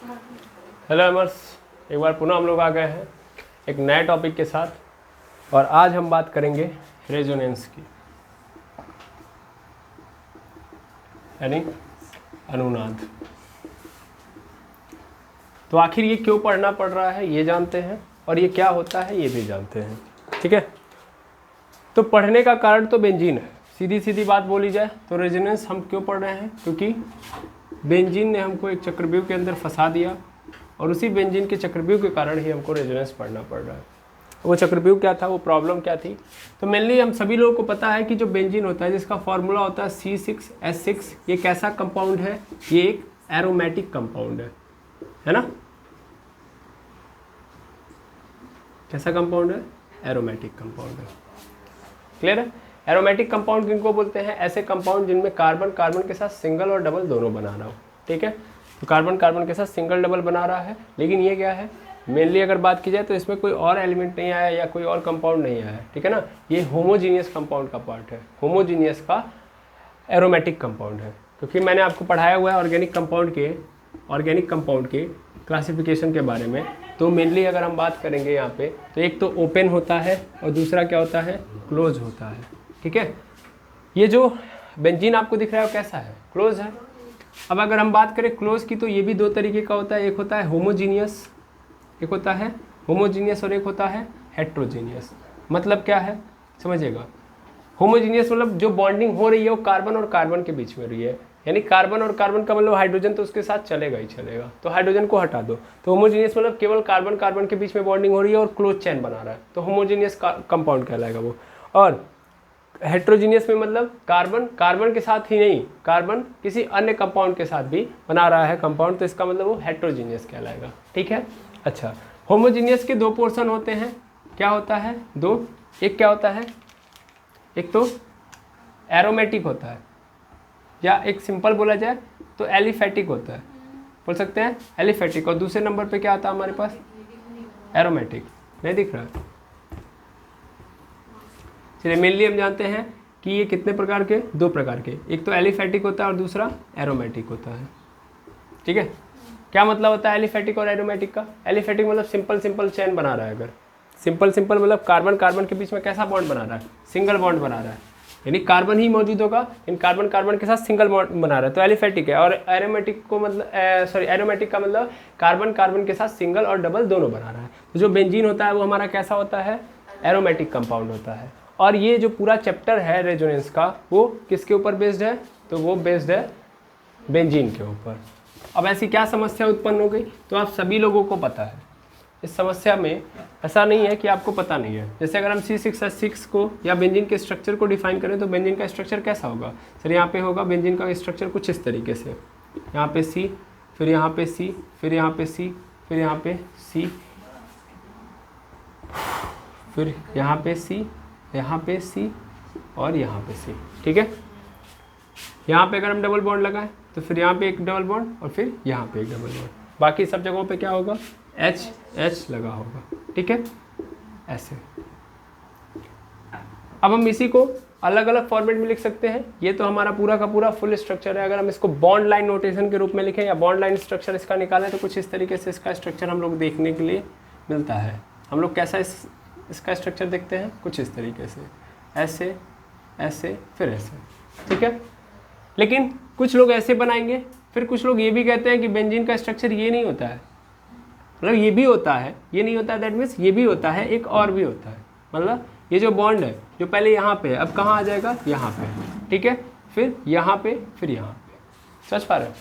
Hello एमर्स, एक बार पुनः हम लोग आ गए हैं एक नए टॉपिक के साथ और आज हम बात करेंगे रेजोनेंस की, यानी अनुनाद। तो आखिर ये क्यों पढ़ना पड़ रहा है ये जानते हैं और ये क्या होता है ये भी जानते हैं, ठीक है। तो पढ़ने का कारण तो बेंजीन है, सीधी सीधी बात बोली जाए तो रेजोनेंस हम क्यों पढ़ रहे हैं, क्योंकि बेंजीन ने हमको एक चक्रव्यूह के अंदर फंसा दिया और उसी बेंजीन के चक्रव्यूह के कारण ही हमको रेजोनेंस पढ़ना पड़ रहा है। वो चक्रव्यूह क्या था, वो प्रॉब्लम क्या थी। तो मेनली हम सभी लोगों को पता है कि जो बेंजीन होता है जिसका फॉर्मूला होता है C6H6, ये कैसा कंपाउंड है, ये एक एरोमेटिक कंपाउंड है ना। कैसा कंपाउंड है, एरोमेटिक कंपाउंड है। क्लियर है। एरोमेटिक कंपाउंड किनको बोलते हैं, ऐसे कंपाउंड जिनमें कार्बन कार्बन के साथ सिंगल और डबल दोनों बना रहा हो, ठीक है। तो कार्बन कार्बन के साथ सिंगल डबल बना रहा है, लेकिन ये क्या है, मेनली अगर बात की जाए तो इसमें कोई और एलिमेंट नहीं आया या कोई और कंपाउंड नहीं आया, ठीक है ना। ये होमोजीनियस कंपाउंड का पार्ट है, होमोजीनियस का एरोमेटिक कंपाउंड है। क्योंकि मैंने आपको पढ़ाया हुआ है ऑर्गेनिक कंपाउंड के क्लासिफिकेशन के बारे में। तो मेनली अगर हम बात करेंगे यहाँ पे, तो एक तो ओपन होता है और दूसरा क्या होता है, क्लोज होता है, ठीक है। ये जो बेंजीन आपको दिख रहा है वो कैसा है, क्लोज है। अब अगर हम बात करें क्लोज की, तो ये भी दो तरीके का होता है, एक होता है होमोजीनियस, एक होता है होमोजीनियस और एक होता है हेट्रोजीनियस। मतलब क्या है समझिएगा, होमोजीनियस मतलब जो बॉन्डिंग हो रही है वो कार्बन और कार्बन के बीच में रही है, यानी कार्बन और कार्बन का मतलब हाइड्रोजन तो उसके साथ चलेगा ही चलेगा, तो हाइड्रोजन को हटा दो। तो होमोजीनियस मतलब केवल कार्बन कार्बन के बीच में बॉन्डिंग हो रही है और क्लोज चेन बना रहा है, तो होमोजीनियस कंपाउंड कहलाएगा वो। और हेट्रोजीनियस में मतलब कार्बन कार्बन के साथ ही नहीं, कार्बन किसी अन्य कंपाउंड के साथ भी बना रहा है कंपाउंड, तो इसका मतलब वो हेट्रोजीनियस कहलाएगा, ठीक है। अच्छा, होमोजीनियस के दो पोर्शन होते हैं, क्या होता है, दो। एक क्या होता है, एक तो एरोमेटिक होता है, या एक सिंपल बोला जाए तो एलिफेटिक होता है, बोल सकते हैं एलिफेटिक। और दूसरे नंबर पे क्या आता है हमारे पास, एरोमेटिक। नहीं दिख रहा है, चलिए मेनली हम जानते हैं कि ये कितने प्रकार के, दो प्रकार के, एक तो एलिफेटिक होता है और दूसरा एरोमेटिक होता है, ठीक है। क्या मतलब होता है एलिफेटिक और एरोमेटिक का, एलिफेटिक मतलब सिंपल चेन बना रहा है, अगर सिंपल मतलब कार्बन कार्बन के बीच में कैसा बॉन्ड बना रहा है, सिंगल बॉन्ड बना रहा है, यानी कार्बन ही मौजूद होगा इन कार्बन कार्बन के साथ सिंगल बॉन्ड बना रहा है, तो एलिफेटिक है। और एरोमेटिक को मतलब एरोमेटिक का मतलब कार्बन कार्बन के साथ सिंगल और डबल दोनों बना रहा है। तो जो बेंजीन होता है वो हमारा कैसा होता है, एरोमेटिक कंपाउंड होता है। और ये जो पूरा चैप्टर है रेजोनेंस का, वो किसके ऊपर बेस्ड है, तो वो बेस्ड है बेंजीन के ऊपर। अब ऐसी क्या समस्या उत्पन्न हो गई, तो आप सभी लोगों को पता है। इस समस्या में ऐसा नहीं है कि आपको पता नहीं है। जैसे अगर हम C6H6 को या बेंजीन के स्ट्रक्चर को डिफाइन करें, तो बेंजीन का स्ट्रक्चर कैसा होगा, सर यहाँ पे होगा बेंजीन का स्ट्रक्चर कुछ इस तरीके से, यहाँ पे C, फिर यहाँ पे C, फिर यहाँ पे C, फिर यहाँ पे C, फिर यहाँ पे C, यहाँ पे C और यहाँ पे C, ठीक है। यहाँ पे अगर हम डबल बॉन्ड लगाएं तो फिर यहाँ पे एक डबल बॉन्ड और फिर यहाँ पे एक डबल बॉन्ड, बाकी सब जगहों पे क्या होगा, H लगा होगा, ठीक है, ऐसे। अब हम इसी को अलग अलग फॉर्मेट में लिख सकते हैं। ये तो हमारा पूरा का पूरा फुल स्ट्रक्चर है। अगर हम इसको बॉन्ड लाइन नोटेशन के रूप में लिखें या बॉन्ड लाइन स्ट्रक्चर इसका निकालें, तो कुछ इस तरीके से इसका स्ट्रक्चर हम लोग देखने के लिए मिलता है। हम लोग कैसा इसका स्ट्रक्चर देखते हैं, कुछ इस तरीके से, ऐसे ऐसे फिर ऐसे, ठीक है। लेकिन कुछ लोग ऐसे बनाएंगे, फिर कुछ लोग ये भी कहते हैं कि बेंजीन का स्ट्रक्चर ये नहीं होता है, मतलब ये भी होता है, ये नहीं होता है, दैट मीन्स ये भी होता है, एक और भी होता है। मतलब ये जो बॉन्ड है जो पहले यहाँ पे है, अब कहाँ आ जाएगा, यहाँ पे, ठीक है, फिर यहाँ पे, फिर यहाँ पे। समझ पा रहे हो।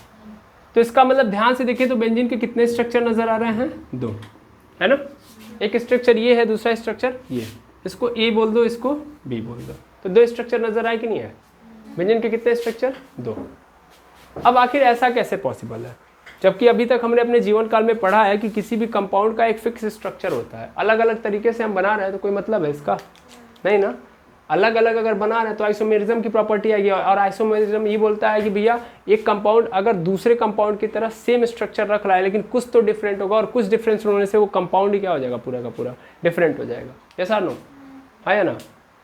तो इसका मतलब ध्यान से देखिए तो बेंजीन के कितने स्ट्रक्चर नजर आ रहे हैं, दो, है ना। एक स्ट्रक्चर ये है, दूसरा स्ट्रक्चर ये, इसको ए बोल दो, इसको बी बोल दो, तो दो स्ट्रक्चर नजर आए कि नहीं है। बेंजीन के कितने स्ट्रक्चर, दो। अब आखिर ऐसा कैसे पॉसिबल है, जबकि अभी तक हमने अपने जीवन काल में पढ़ा है कि किसी भी कंपाउंड का एक फिक्स स्ट्रक्चर होता है। अलग अलग तरीके से हम बना रहे हैं तो कोई मतलब है इसका, नहीं ना। अलग अलग अगर बना रहे हैं तो आइसोमेरिज्म की प्रॉपर्टी आएगी, और आइसोमेरिज्म ये बोलता है कि भैया एक कंपाउंड अगर दूसरे कंपाउंड की तरह सेम स्ट्रक्चर रख रहा है, लेकिन कुछ तो डिफरेंट होगा, और कुछ डिफरेंस होने से वो कंपाउंड ही क्या हो जाएगा, पूरा का पूरा डिफरेंट हो जाएगा। ऐसा नो है ना,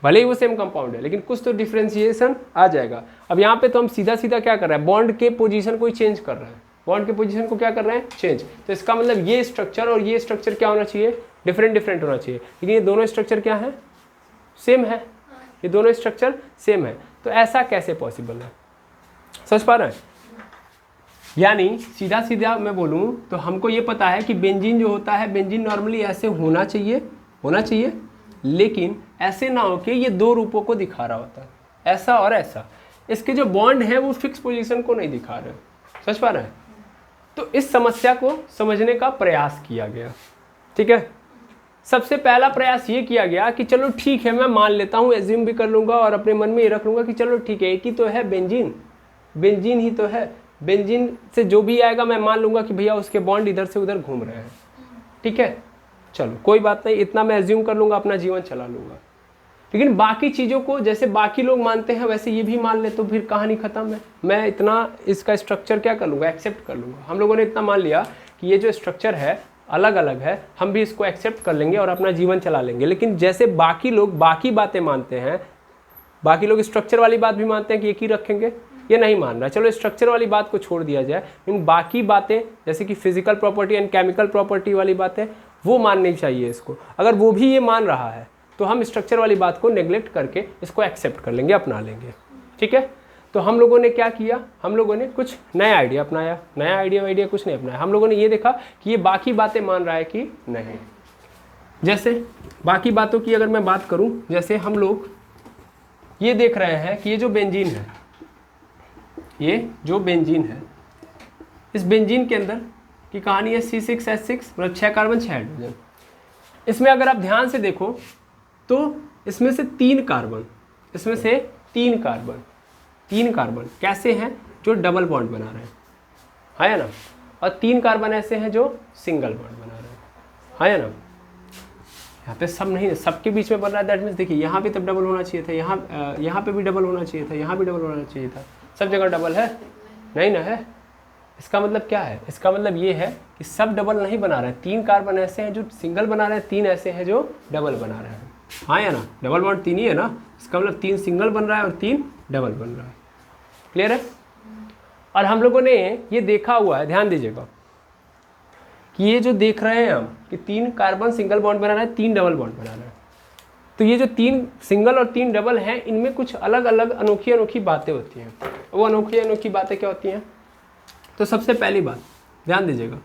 भले ही वो सेम कंपाउंड है लेकिन कुछ तो डिफरेंशिएशन आ जाएगा। अब यहाँ पे तो हम सीधा सीधा क्या कर रहे हैं, बॉन्ड के पोजीशन को ही चेंज कर रहे हैं, बॉन्ड के पोजीशन को क्या कर रहे हैं, चेंज। तो इसका मतलब ये स्ट्रक्चर और ये स्ट्रक्चर क्या होना चाहिए, डिफरेंट डिफरेंट होना चाहिए, लेकिन ये दोनों स्ट्रक्चर क्या है, सेम है, ये दोनों स्ट्रक्चर सेम है। तो ऐसा कैसे पॉसिबल है, समझ पा रहे हैं? यानी सीधा सीधा मैं बोलूँ तो हमको ये पता है कि बेंजीन जो होता है, बेंजीन नॉर्मली ऐसे होना चाहिए, लेकिन ऐसे ना हो कि ये दो रूपों को दिखा रहा होता है, ऐसा और ऐसा। इसके जो बॉन्ड है वो फिक्स पोजीशन को नहीं दिखा रहे, समझ पा रहे हैं? तो इस समस्या को समझने का प्रयास किया गया, ठीक है। सबसे पहला प्रयास ये किया गया कि चलो ठीक है, मैं मान लेता हूँ, एज्यूम भी कर लूँगा और अपने मन में ये रख लूँगा कि चलो ठीक है, एक ही तो है बेंजीन ही तो है, बेंजीन से जो भी आएगा मैं मान लूँगा कि भैया उसके बॉन्ड इधर से उधर घूम रहे हैं, ठीक है, चलो कोई बात नहीं, इतना मैं एज्यूम कर लूँगा, अपना जीवन चला लूँगा। लेकिन बाकी चीज़ों को जैसे बाकी लोग मानते हैं वैसे ये भी मान ले तो फिर कहानी ख़त्म है। मैं इतना इसका स्ट्रक्चर क्या कर लूँगा, एक्सेप्ट कर लूँगा। हम लोगों ने इतना मान लिया कि ये जो स्ट्रक्चर है अलग अलग है, हम भी इसको एक्सेप्ट कर लेंगे और अपना जीवन चला लेंगे। लेकिन जैसे बाकी लोग बाकी बातें मानते हैं, बाकी लोग स्ट्रक्चर वाली बात भी मानते हैं कि एक ही रखेंगे, ये नहीं मान रहा। चलो स्ट्रक्चर वाली बात को छोड़ दिया जाए, लेकिन बाकी बातें जैसे कि physical property and chemical property वाली बातें वो माननी चाहिए इसको। अगर वो भी ये मान रहा है तो हम स्ट्रक्चर वाली बात को नेग्लेक्ट करके इसको एक्सेप्ट कर लेंगे, अपना लेंगे, ठीक है। तो हम लोगों ने क्या किया, हम लोगों ने कुछ नया आइडिया अपनाया, नया आइडिया कुछ नहीं अपनाया। हम लोगों ने ये देखा कि ये बाकी बातें मान रहा है कि नहीं। जैसे बाकी बातों की अगर मैं बात करूं, जैसे हम लोग ये देख रहे हैं कि ये जो बेंजीन है, ये जो बेंजीन है, इस बेंजीन के अंदर की कहानी है C6H6, मतलब 6 कार्बन 6 हाइड्रोजन। इसमें अगर आप ध्यान से देखो तो इसमें से 3 कार्बन, इसमें से 3 कार्बन कैसे हैं, जो डबल बॉन्ड बना रहे हैं, है ना, और 3 कार्बन ऐसे हैं जो सिंगल बॉन्ड बना रहे हैं, है ना। यहाँ पे सब नहीं है, सबके बीच में बन रहा है, दैट मीन्स देखिए यहाँ पे तब डबल होना चाहिए था, यहाँ पे भी डबल होना चाहिए था, यहाँ भी डबल होना चाहिए था, सब जगह डबल है नहीं ना है। इसका मतलब क्या है, इसका मतलब ये है कि सब डबल नहीं बना रहे हैं, 3 कार्बन ऐसे हैं जो सिंगल बना रहे हैं, 3 ऐसे हैं जो डबल बना रहे हैं, हाँ या ना, डबल बॉन्ड 3 ही है ना, इसका मतलब 3 सिंगल बन रहा है और 3 डबल बन रहा है, क्लियर है। और हम लोगों ने ये देखा हुआ है, ध्यान दीजिएगा कि ये जो देख रहे हैं हम कि 3 कार्बन सिंगल बॉन्ड बना रहा है, 3 डबल बॉन्ड बना रहा है, तो ये जो 3 सिंगल और 3 डबल हैं, इनमें कुछ अलग अलग अनोखी बातें होती हैं। वो अनोखी बातें क्या होती हैं, तो सबसे पहली बात ध्यान दीजिएगा,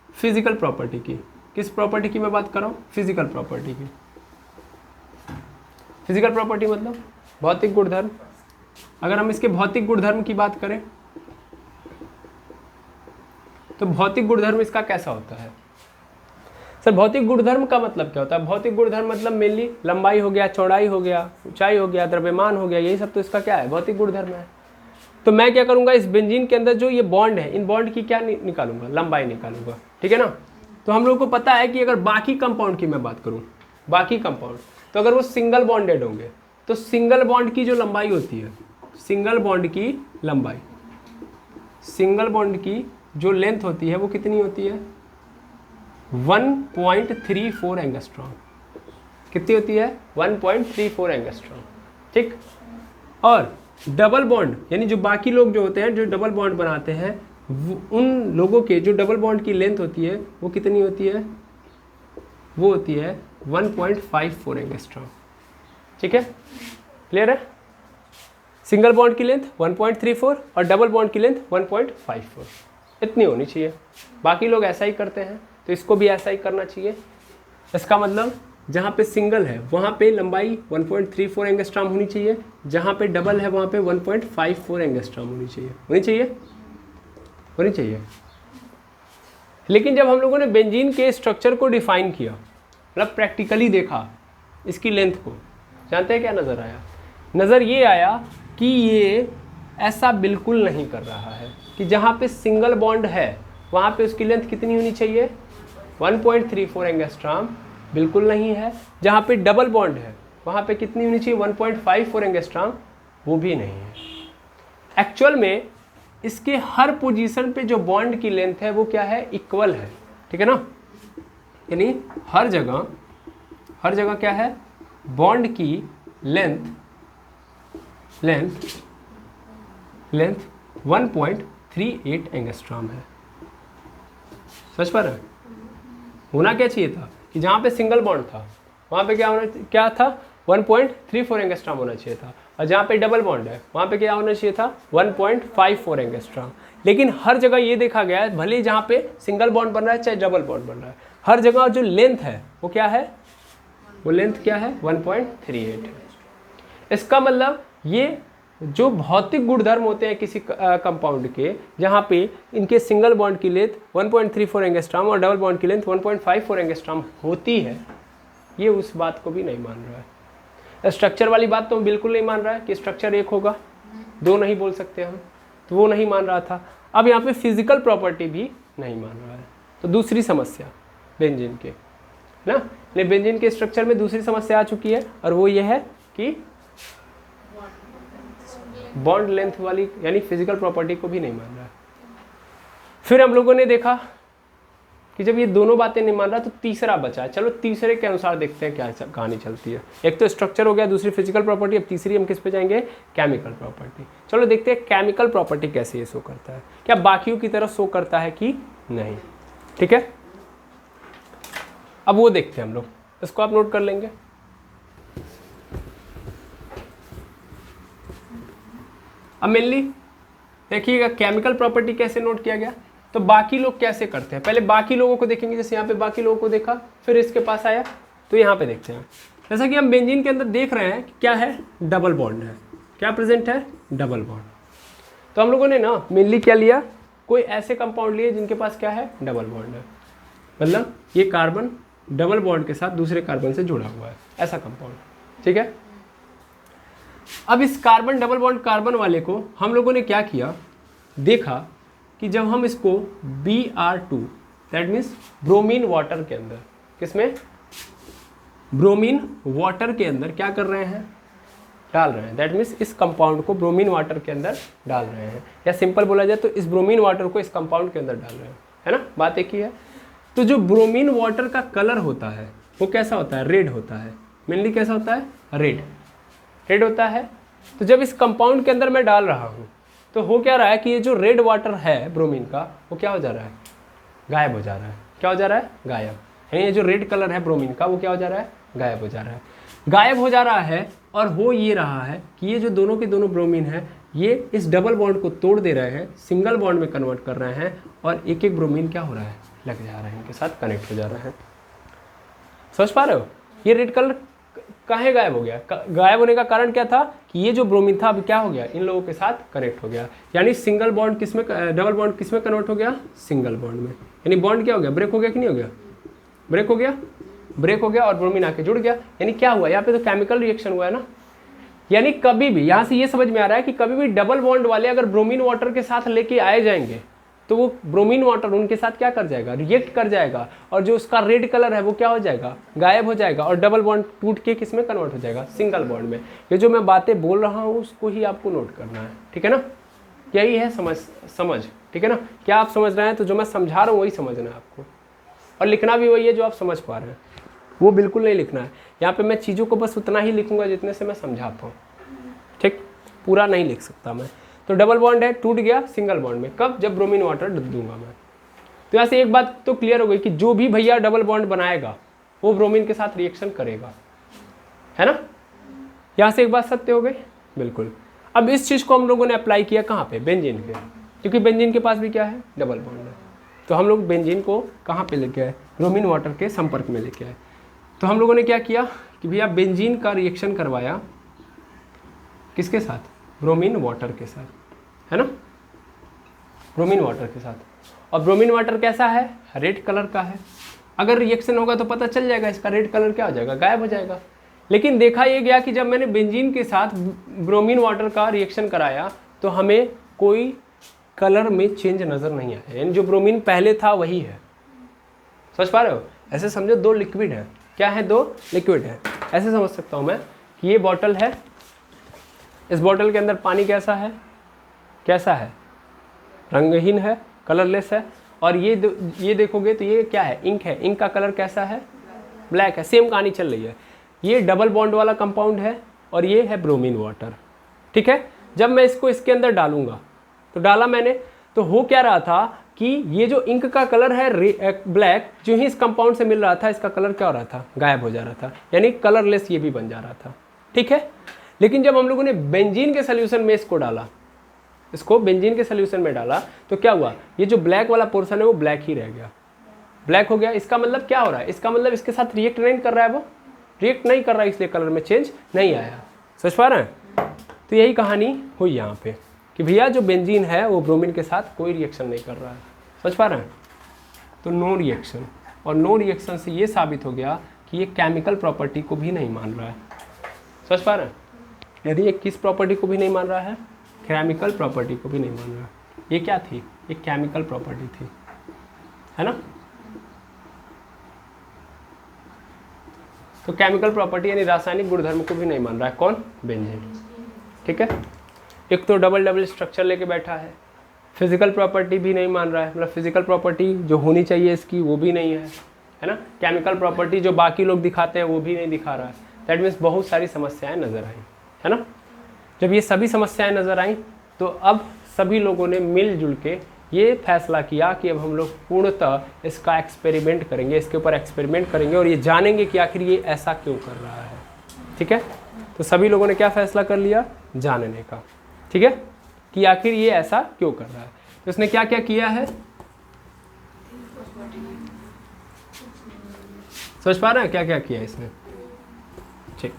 फिजिकल प्रॉपर्टी की। किस प्रॉपर्टी की मैं बात कर रहा हूँ, फिजिकल प्रॉपर्टी की। फिजिकल प्रॉपर्टी मतलब भौतिक गुणधर्म। अगर हम इसके भौतिक गुणधर्म की बात करें तो भौतिक गुणधर्म इसका कैसा होता है। सर भौतिक गुणधर्म का मतलब क्या होता है, भौतिक गुणधर्म मतलब मेनली लंबाई हो गया, चौड़ाई हो गया, ऊंचाई हो गया, द्रव्यमान हो गया, यही सब तो इसका क्या है, भौतिक गुणधर्म है। तो मैं क्या करूंगा, इस बेंजीन के अंदर जो ये बॉन्ड है, इन बॉन्ड की क्या निकालूंगा, लंबाई निकालूंगा, ठीक है ना। तो हम लोग को पता है कि अगर बाकी कंपाउंड की मैं बात करूं, बाकी कंपाउंड, तो अगर वो सिंगल बॉन्डेड होंगे तो सिंगल बॉन्ड की जो लंबाई होती है, सिंगल बॉन्ड की लंबाई, सिंगल बॉन्ड की जो लेंथ होती है वो कितनी होती है, 1.34 एंगस्ट्रॉम। कितनी होती है, 1.34 एंगस्ट्रॉम, ठीक। और डबल बॉन्ड यानी जो बाकी लोग जो होते हैं जो डबल बॉन्ड बनाते हैं, उन लोगों के जो डबल बॉन्ड की लेंथ होती है वो कितनी होती है, वो होती है 1.54 एंगस्ट्रॉम, ठीक है, क्लियर है। सिंगल बॉन्ड की लेंथ 1.34 और डबल बॉन्ड की लेंथ 1.54, इतनी होनी चाहिए। बाकी लोग ऐसा ही करते हैं तो इसको भी ऐसा ही करना चाहिए। इसका मतलब जहाँ पे सिंगल है वहाँ पे लंबाई 1.34 एंगस्ट्रॉम होनी चाहिए, जहाँ पे डबल है वहाँ पे 1.54 एंगस्ट्रॉम होनी चाहिए। लेकिन जब हम लोगों ने बेंजीन के स्ट्रक्चर को डिफाइन किया, मतलब प्रैक्टिकली देखा इसकी लेंथ को, जानते हैं क्या नज़र आया, नज़र ये आया कि ये ऐसा बिल्कुल नहीं कर रहा है कि जहाँ पे सिंगल बॉन्ड है वहाँ पे उसकी लेंथ कितनी होनी चाहिए, 1.34 एंगस्ट्रॉम, बिल्कुल नहीं है। जहाँ पे डबल बॉन्ड है वहाँ पे कितनी होनी चाहिए, 1.54 एंगस्ट्रॉम, वो भी नहीं है। एक्चुअल में इसके हर पोजीशन पे जो बॉन्ड की लेंथ है वो क्या है, इक्वल है, ठीक है ना। यानी हर जगह क्या है, बॉन्ड की लेंथ 1.38 एंगस्ट्रॉम है, समझ पा रहे हैं? होना क्या चाहिए था कि जहाँ पे सिंगल बॉन्ड था वहाँ पे क्या था 1.34 एंगस्ट्रॉम होना चाहिए था, और जहाँ पे डबल बॉन्ड है वहाँ पे क्या होना चाहिए था 1.54 एंगस्ट्रॉम। लेकिन हर जगह ये देखा गया है, भले ही जहाँ पे सिंगल बॉन्ड बन रहा है चाहे डबल बॉन्ड बन रहा है, हर जगह जो लेंथ है वो क्या है, वो लेंथ क्या है 1.38 है। इसका मतलब ये जो भौतिक गुणधर्म होते हैं किसी कंपाउंड के, जहाँ पे इनके सिंगल बॉन्ड की लेंथ 1.34 एंगस्ट्रॉम और डबल बॉन्ड की लेंथ 1.54 एंगस्ट्रॉम होती है, ये उस बात को भी नहीं मान रहा है। स्ट्रक्चर वाली बात तो बिल्कुल नहीं मान रहा है कि स्ट्रक्चर एक होगा, दो नहीं बोल सकते हम, तो वो नहीं मान रहा था। अब यहाँ पे फिजिकल प्रॉपर्टी भी नहीं मान रहा है। तो दूसरी समस्या बेंजीन के ना, बेंजीन के स्ट्रक्चर में दूसरी समस्या आ चुकी है, और वो ये है कि बॉन्ड लेंथ वाली यानी फिजिकल प्रॉपर्टी को भी नहीं मान रहा है। फिर हम लोगों ने देखा कि जब ये दोनों बातें नहीं मान रहा तो तीसरा बचा है। चलो तीसरे के अनुसार देखते हैं क्या कहानी चलती है। एक तो स्ट्रक्चर हो गया, दूसरी फिजिकल प्रॉपर्टी, अब तीसरी हम किस पे जाएंगे, केमिकल प्रॉपर्टी। चलो देखते हैं केमिकल प्रॉपर्टी कैसे ये शो करता है, क्या बाकियों की तरह शो करता है कि नहीं। ठीक है, अब वो देखते हैं हम लोग, इसको आप नोट कर लेंगे। अब मेनली देखिएगा केमिकल प्रॉपर्टी कैसे नोट किया गया, तो बाकी लोग कैसे करते हैं, पहले बाकी लोगों को देखेंगे। जैसे यहाँ पे बाकी लोगों को देखा, फिर इसके पास आया, तो यहाँ पे देखते हैं। जैसा कि हम बेंजीन के अंदर देख रहे हैं कि क्या है, डबल बॉन्ड है। क्या प्रेजेंट है, डबल बॉन्ड। तो हम लोगों ने ना मेनली क्या लिया, कोई ऐसे कंपाउंड लिए जिनके पास क्या है, डबल बॉन्ड है, मतलब ये कार्बन डबल बॉन्ड के साथ दूसरे कार्बन से जुड़ा हुआ है, ऐसा कंपाउंड। ठीक है, अब इस कार्बन डबल बॉन्ड कार्बन वाले को हम लोगों ने क्या किया, देखा कि जब हम इसको Br2 that means bromine water के अंदर, किसमें, ब्रोमीन वाटर के अंदर क्या कर रहे हैं, डाल रहे हैं। दैट मीन्स इस कंपाउंड को ब्रोमीन वाटर के अंदर डाल रहे हैं, या सिंपल बोला जाए तो इस ब्रोमीन वाटर को इस कंपाउंड के अंदर डाल रहे हैं, है ना, बात एक ही है। तो जो ब्रोमीन वाटर का कलर होता है वो कैसा होता है, रेड होता है। मेनली कैसा होता है, रेड होता है। तो जब इस कंपाउंड के अंदर मैं डाल रहा हूँ तो हो क्या रहा है कि ये जो रेड वाटर है ब्रोमीन का, वो क्या हो जा रहा है, गायब हो जा रहा है। क्या हो जा रहा है, गायब। ये जो रेड कलर है ब्रोमीन का, वो क्या हो जा रहा है, गायब हो जा रहा है। गायब हो जा रहा है, और हो ये रहा है कि ये जो दोनों के दोनों ब्रोमीन है, ये इस डबल बॉन्ड को तोड़ दे रहे हैं, सिंगल बॉन्ड में कन्वर्ट कर रहे हैं, और एक एक ब्रोमीन क्या हो रहा है, लग जा रहा है, इनके साथ कनेक्ट हो जा रहा है। समझ पा रहे हो, ये रेड कलर काहे गायब हो गया, गायब होने का कारण क्या था कि ये जो ब्रोमीन था अभी क्या हो गया, इन लोगों के साथ कनेक्ट हो गया। यानी सिंगल बॉन्ड किसमें, डबल बॉन्ड किसमें कन्वर्ट हो गया, सिंगल बॉन्ड में। यानी बॉन्ड क्या हो गया, ब्रेक हो गया कि नहीं हो गया, ब्रेक हो गया, और ब्रोमीन आके जुड़ गया। यानी क्या हुआ, यहाँ पे तो केमिकल रिएक्शन हुआ है ना। यानी कभी भी यहाँ से ये समझ में आ रहा है कि कभी भी डबल बॉन्ड वाले अगर ब्रोमीन वाटर के साथ लेके आए जाएंगे तो वो ब्रोमीन वाटर उनके साथ क्या कर जाएगा, रिएक्ट कर जाएगा, और जो उसका रेड कलर है वो क्या हो जाएगा, गायब हो जाएगा, और डबल बॉन्ड टूट के किस में कन्वर्ट हो जाएगा, सिंगल बॉन्ड में। ये जो मैं बातें बोल रहा हूँ उसको ही आपको नोट करना है, ठीक है ना। यही है समझ, ठीक है ना। क्या आप समझ रहे हैं, तो जो मैं समझा रहा हूँ वही समझना है आपको, और लिखना भी वही है जो आप समझ पा रहे हैं, वो बिल्कुल नहीं लिखना है। यहाँ पे मैं चीज़ों को बस उतना ही लिखूंगा जितने से मैं समझाता हूँ, ठीक, पूरा नहीं लिख सकता मैं। तो डबल बॉन्ड है, टूट गया सिंगल बॉन्ड में, कब, जब ब्रोमीन वाटर दूंगा मैं। तो यहाँ से एक बात तो क्लियर हो गई कि जो भी भैया डबल बॉन्ड बनाएगा वो ब्रोमीन के साथ रिएक्शन करेगा, है ना। यहाँ से एक बात सत्य हो गई, बिल्कुल। अब इस चीज़ को हम लोगों ने अप्लाई किया कहाँ पे, बेंजीन पे, क्योंकि बेंजीन के पास भी क्या है, डबल बॉन्ड है। तो हम लोग बेंजीन को कहाँ पे लेके आए, ब्रोमीन वाटर के संपर्क में लेके आए। तो हम लोगों ने क्या किया कि भैया बेंजीन का रिएक्शन करवाया किसके साथ, ब्रोमीन वाटर के साथ, है ना, ब्रोमीन वाटर के साथ। और ब्रोमीन वाटर कैसा है, रेड कलर का है। अगर रिएक्शन होगा तो पता चल जाएगा इसका रेड कलर क्या हो जाएगा, गायब हो जाएगा। लेकिन देखा ये गया कि जब मैंने बेंजीन के साथ ब्रोमीन वाटर का रिएक्शन कराया तो हमें कोई कलर में चेंज नज़र नहीं आया, यानी जो ब्रोमीन पहले था वही है। समझ पा रहे हो, ऐसे समझो दो लिक्विड है, क्या है, दो लिक्विड है। ऐसे समझ सकता हूँ मैं कि ये बॉटल है, इस बॉटल के अंदर पानी कैसा है, रंगहीन है, कलरलेस है। और ये देखोगे तो ये क्या है, इंक है, इंक का कलर कैसा है, ब्लैक है। सेम कहानी चल रही है, ये डबल बॉन्ड वाला कंपाउंड है और ये है ब्रोमीन वाटर, ठीक है। जब मैं इसको इसके अंदर डालूंगा, तो डाला मैंने, तो हो क्या रहा था कि ये जो इंक का कलर है ब्लैक, जो ही इस कंपाउंड से मिल रहा था इसका कलर क्या हो रहा था, गायब हो जा रहा था, यानी कलरलेस ये भी बन जा रहा था। ठीक है, लेकिन जब हम लोगों ने बेंजीन के सोल्यूशन में इसको डाला, इसको बेंजीन के सोल्यूशन में डाला, तो क्या हुआ, ये जो ब्लैक वाला पोर्शन है वो ब्लैक ही रह गया, ब्लैक हो गया। इसका मतलब क्या हो रहा है, इसका मतलब इसके साथ रिएक्ट नहीं कर रहा है, वो रिएक्ट नहीं कर रहा है, इसलिए कलर में चेंज नहीं आया। समझ पा रहे हैं? तो यही कहानी हुई यहाँ पे कि भैया जो बेंजीन है वो ब्रोमीन के साथ कोई रिएक्शन नहीं कर रहा है। समझ पा रहे हैं? तो नो रिएक्शन, और नो रिएक्शन से ये साबित हो गया कि ये केमिकल प्रॉपर्टी को भी नहीं मान रहा है। समझ पा रहे हैं? यदि ये किस प्रॉपर्टी को भी नहीं मान रहा है, केमिकल प्रॉपर्टी को भी नहीं मान रहा है। ये क्या थी, ये केमिकल प्रॉपर्टी थी, है ना। तो केमिकल प्रॉपर्टी यानी रासायनिक गुणधर्म को भी नहीं मान रहा है कौन, बेंजीन। ठीक है, एक तो डबल डबल स्ट्रक्चर लेके बैठा है, फिजिकल प्रॉपर्टी भी नहीं मान रहा है, मतलब फिजिकल प्रॉपर्टी जो होनी चाहिए इसकी वो भी नहीं है ना। केमिकल प्रॉपर्टी जो बाकी लोग दिखाते हैं वो भी नहीं दिखा रहा है। दैट मीन्स बहुत सारी समस्याएं नजर आई, है ना। जब ये सभी समस्याएं नजर आई तो अब सभी लोगों ने मिलजुल के ये फैसला किया कि अब हम लोग पूर्णतः इसका एक्सपेरिमेंट करेंगे, इसके ऊपर एक्सपेरिमेंट करेंगे और ये जानेंगे कि आखिर ये ऐसा क्यों कर रहा है। ठीक है, तो सभी लोगों ने क्या फैसला कर लिया, जानने का। ठीक है, कि आखिर ये ऐसा क्यों कर रहा है। तो इसने क्या क्या किया है, समझ पा रहे हैं क्या क्या किया इसने। ठीक,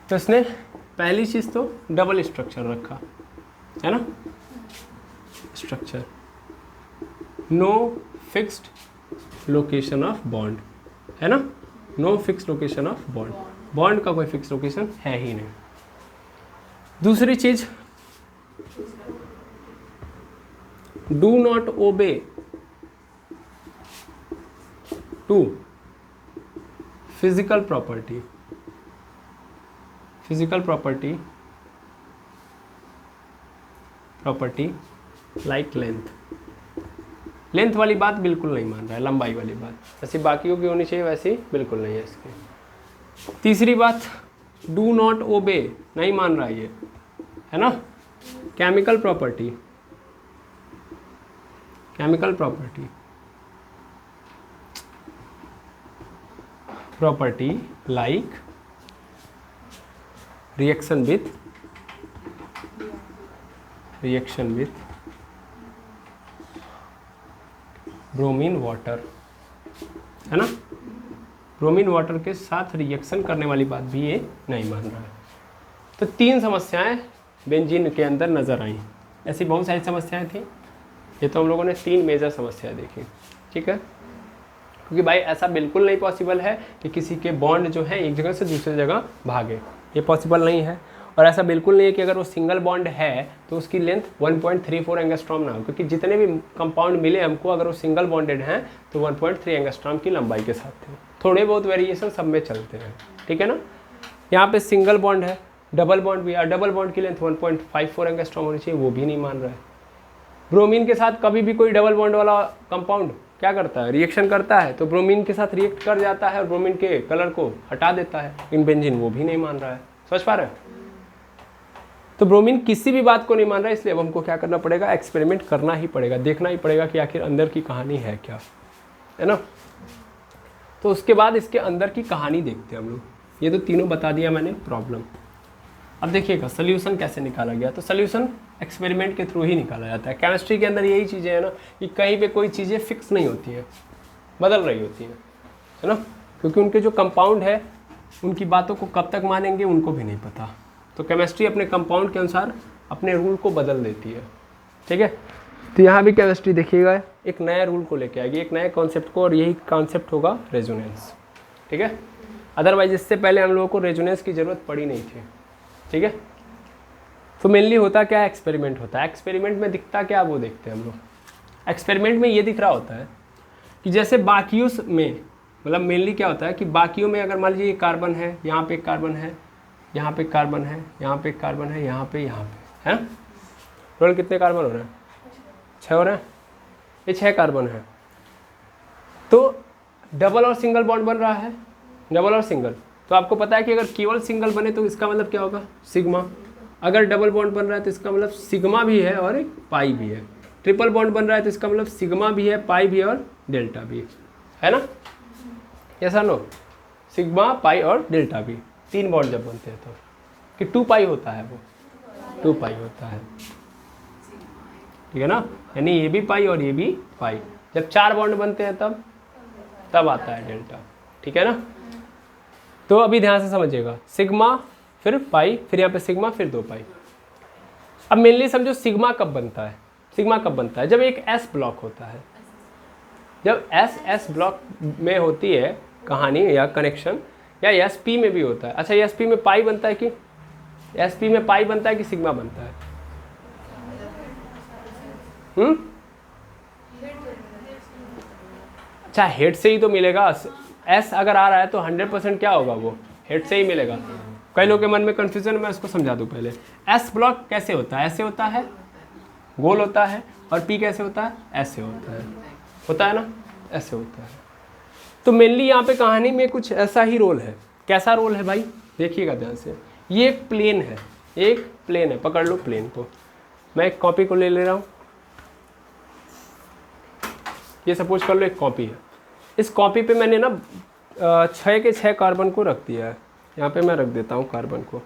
तो इसने पहली चीज तो डबल स्ट्रक्चर रखा, है ना। Structure, no fixed location of bond, है ना, no fixed location of bond, bond का कोई फिक्स लोकेशन है ही नहीं। दूसरी चीज, do not obey to physical property, physical property like length, length वाली बात बिल्कुल नहीं मान रहा है, लंबाई वाली बात जैसी बाकियों की होनी चाहिए वैसी बिल्कुल नहीं है इसकी। तीसरी बात, डू नॉट ओबे, नहीं मान रहा ये, है ना। Chemical property, chemical property like reaction with bromine water, है ना। ब्रोमीन वाटर के साथ रिएक्शन करने वाली बात भी ये नहीं मान रहा है। तो तीन समस्याएं बेंजीन के अंदर नजर आई। ऐसी बहुत सारी समस्याएं थी, ये तो हम लोगों ने तीन मेजर समस्या देखी। ठीक है, क्योंकि भाई ऐसा बिल्कुल नहीं पॉसिबल है कि किसी के बॉन्ड जो है एक जगह से दूसरी जगह भागे, ये पॉसिबल नहीं है। और ऐसा बिल्कुल नहीं है कि अगर वो सिंगल बॉन्ड है तो उसकी लेंथ 1.34 एंगस्ट्रॉम ना हो, क्योंकि जितने भी कंपाउंड मिले हमको अगर वो सिंगल बॉन्डेड हैं तो 1.3 एंगस्ट्रॉम की लंबाई के साथ थे। थोड़े बहुत वेरिएशन सब में चलते हैं, ठीक है ना। यहाँ पे सिंगल बॉन्ड है, डबल बॉन्ड भी है, डबल बॉन्ड की लेंथ 1.54 एंगस्ट्रॉम होनी चाहिए, वो भी नहीं मान रहा है। ब्रोमीन के साथ कभी भी कोई डबल बॉन्ड वाला कंपाउंड क्या करता है, रिएक्शन करता है, तो ब्रोमीन के साथ रिएक्ट कर जाता है और ब्रोमीन के कलर को हटा देता है। इन बेंजीन वो भी नहीं मान रहा है, समझ पा रहे हैं। तो ब्रोमीन किसी भी बात को नहीं मान रहा है, इसलिए अब हमको क्या करना पड़ेगा, एक्सपेरिमेंट करना ही पड़ेगा, देखना ही पड़ेगा कि आखिर अंदर की कहानी है क्या, है ना। तो उसके बाद इसके अंदर की कहानी देखते हैं हम लोग। ये तो तीनों बता दिया मैंने प्रॉब्लम। अब देखिएगा सोल्यूशन कैसे निकाला गया। तो सोल्यूशन एक्सपेरिमेंट के थ्रू ही निकाला जाता है। केमिस्ट्री के अंदर यही चीज़ें हैं ना कि कहीं पे कोई चीज़ें फिक्स नहीं होती हैं, बदल रही होती हैं, है ना। क्योंकि उनके जो कंपाउंड है उनकी बातों को कब तक मानेंगे उनको भी नहीं पता। तो केमिस्ट्री अपने कंपाउंड के अनुसार अपने रूल को बदल देती है, ठीक है। तो यहाँ भी केमिस्ट्री देखिएगा एक नया रूल को लेके आएगी, एक नए कॉन्सेप्ट को, और यही कॉन्सेप्ट होगा रेजोनेंस, ठीक है। अदरवाइज इससे पहले हम लोगों को रेजोनेंस की ज़रूरत पड़ी नहीं थी, ठीक है। तो मेनली होता क्या है, एक्सपेरिमेंट होता है। एक्सपेरिमेंट में दिखता क्या वो देखते हैं हम लोग। एक्सपेरिमेंट में ये दिख रहा होता है कि जैसे बाकियों में, मतलब मेनली क्या होता है कि बाकियों में अगर मान लीजिए ये कार्बन है, यहाँ पे एक कार्बन है, यहाँ पे एक कार्बन है, यहाँ पे एक कार्बन है, यहाँ पे है। टोटल कितने कार्बन हो रहे हैं, 6 हो रहे हैं। ये 6 कार्बन है। तो डबल और सिंगल बॉन्ड बन रहा है, डबल और सिंगल। तो आपको पता है कि अगर केवल सिंगल बने तो इसका मतलब क्या होगा, सिग्मा, अगर डबल बॉन्ड बन रहा है तो इसका मतलब सिग्मा भी है और एक पाई भी है। ट्रिपल बॉन्ड बन रहा है तो इसका मतलब सिग्मा भी है, पाई भी है और डेल्टा भी है ना। ऐसा नो, सिग्मा पाई और डेल्टा भी, 3 बॉन्ड जब बनते हैं तो कि 2 पाई होता है, वो 2 पाई होता है, ठीक है ना। यानी ये भी पाई और ये भी पाई। जब 4 बॉन्ड बनते हैं तब आता है डेल्टा, ठीक है ना। तो अभी ध्यान से समझिएगा, सिग्मा फिर पाई, फिर यहाँ पे सिग्मा, फिर 2 पाई। अब मेनली समझो सिग्मा कब बनता है, सिग्मा कब बनता है, जब एक एस ब्लॉक होता है। जब एस ब्लॉक में होती है कहानी या कनेक्शन, या एस पी में भी होता है। अच्छा, एस पी में पाई बनता है कि एस पी में पाई बनता है कि सिग्मा बनता है? अच्छा, हेड से ही तो मिलेगा। एस अगर आ रहा है तो 100% क्या होगा, वो हेड से ही मिलेगा। कई लोगों के मन में कन्फ्यूजन, मैं इसको समझा दूं पहले। एस ब्लॉक कैसे होता है? ऐसे होता है, गोल होता है। और पी कैसे होता है? ऐसे होता है ना, ऐसे होता है। तो मेनली यहाँ पे कहानी में कुछ ऐसा ही रोल है। कैसा रोल है भाई, देखिएगा ध्यान से। ये एक प्लेन है, एक प्लेन है, पकड़ लो प्लेन को। मैं एक कॉपी को ले रहा हूँ, ये सपोज कर लो एक कॉपी है। इस कॉपी पे मैंने ना 6 के 6 कार्बन को रख दिया है। यहाँ पे मैं रख देता हूँ कार्बन को।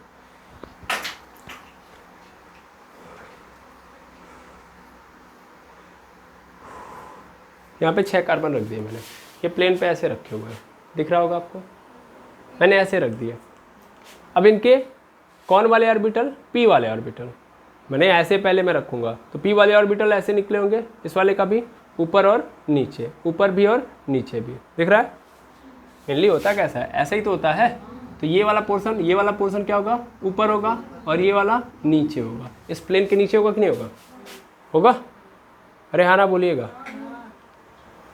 यहाँ पे 6 कार्बन रख दिए मैंने। ये प्लेन पे ऐसे रखे हुए हैं, दिख रहा होगा आपको, मैंने ऐसे रख दिया। अब इनके कौन वाले ऑर्बिटल? पी वाले ऑर्बिटल। मैंने ऐसे पहले मैं रखूँगा तो पी वाले ऑर्बिटल ऐसे निकले होंगे, इस वाले का भी ऊपर और नीचे, ऊपर भी और नीचे भी, दिख रहा है। मेनली होता कैसा है, ऐसा ही तो होता है। तो ये वाला पोर्शन, ये वाला पोर्शन क्या होगा, ऊपर होगा, और ये वाला नीचे होगा। इस प्लेन के नीचे होगा कि नहीं होगा? होगा। अरे हाँ ना बोलिएगा।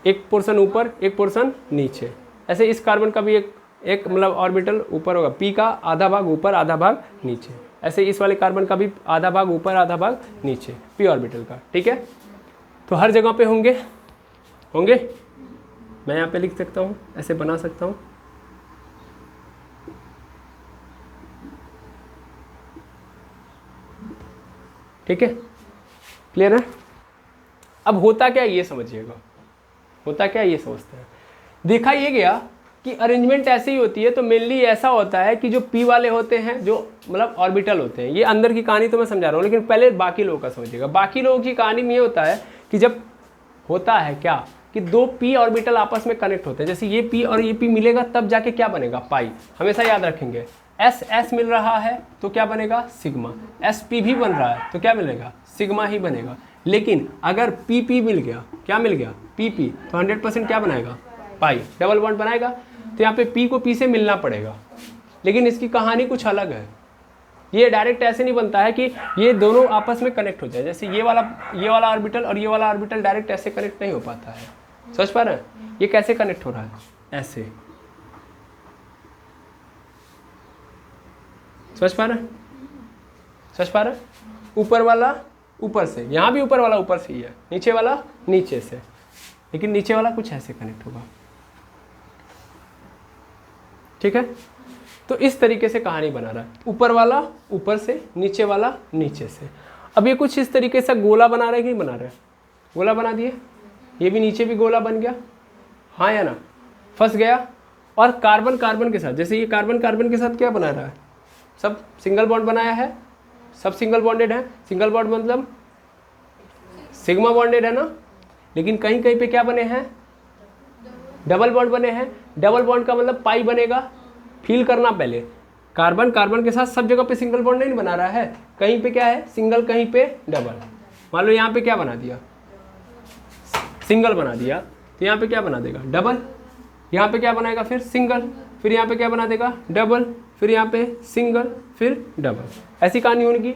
एक पोर्शन ऊपर, एक पोर्शन नीचे। ऐसे इस कार्बन का भी एक मतलब ऑर्बिटल ऊपर होगा, पी का आधा भाग ऊपर, आधा भाग नीचे। ऐसे इस वाले कार्बन का भी आधा भाग ऊपर, आधा भाग नीचे, पी ऑर्बिटल का, ठीक है। तो हर जगह पे होंगे। मैं यहाँ पे लिख सकता हूँ, ऐसे बना सकता हूँ। ठीक है, क्लियर है। अब होता क्या ये समझिएगा, होता क्या ये समझते हैं। देखा ये गया कि अरेंजमेंट ऐसी ही होती है। तो मेनली ऐसा होता है कि जो पी वाले होते हैं, जो मतलब ऑर्बिटल होते हैं, ये अंदर की कहानी तो मैं समझा रहा हूँ, लेकिन पहले बाकी लोगों का समझिएगा। बाकी लोगों की कहानी में ये होता है कि जब होता है क्या कि 2 पी ऑर्बिटल आपस में कनेक्ट होते हैं, जैसे ये पी और ये पी मिलेगा तब जाके क्या बनेगा, पाई। हमेशा याद रखेंगे, एस एस मिल रहा है तो क्या बनेगा, सिग्मा। एस पी भी बन रहा है तो क्या मिलेगा, सिग्मा ही बनेगा। लेकिन अगर पी पी मिल गया, क्या मिल गया, पी पी, तो 100% क्या बनाएगा, पाई, डबल बॉन्ड बनाएगा। तो यहाँ पे पी को पी से मिलना पड़ेगा। लेकिन इसकी कहानी कुछ अलग है। ये डायरेक्ट ऐसे नहीं बनता है कि ये दोनों आपस में कनेक्ट हो जाए। जैसे ये वाला ऑर्बिटल और ये वाला ऑर्बिटल डायरेक्ट ऐसे कनेक्ट नहीं हो पाता है। समझ पा रहे हैं? ये कैसे कनेक्ट हो रहा है, ऐसे। समझ पा रहे हैं? समझ पा रहे हैं? ऊपर वाला ऊपर से, यहाँ भी ऊपर वाला ऊपर से ही है, नीचे वाला नीचे से, लेकिन नीचे वाला कुछ ऐसे कनेक्ट होगा। ठीक है, तो इस तरीके से कहानी बना रहा है। ऊपर वाला ऊपर से, नीचे वाला नीचे से। अब ये कुछ इस तरीके से गोला बना रहे हैं कि नहीं बना रहे? गोला बना दिए, ये भी नीचे भी गोला बन गया, हाँ या ना, फंस गया। और कार्बन कार्बन के साथ, जैसे ये कार्बन कार्बन के साथ क्या बना रहा है, सब सिंगल बॉन्ड बनाया है, सब सिंगल बॉन्डेड है। सिंगल बॉन्ड मतलब सिग्मा बॉन्डेड है ना। लेकिन कहीं कहीं पे क्या बने हैं, डबल बॉन्ड बने हैं। डबल बॉन्ड का मतलब पाई बनेगा। फील करना पहले, कार्बन कार्बन के साथ सब जगह पे सिंगल बॉन्ड नहीं बना रहा है, कहीं पे क्या है सिंगल, कहीं पे डबल। मान लो यहाँ पे क्या बना दिया, सिंगल बना दिया, तो यहाँ पे क्या बना देगा, डबल। यहाँ पे क्या बनाएगा, फिर सिंगल, फिर यहाँ पे क्या बना देगा, डबल, फिर यहाँ पे सिंगल, फिर डबल। ऐसी कहानी होगी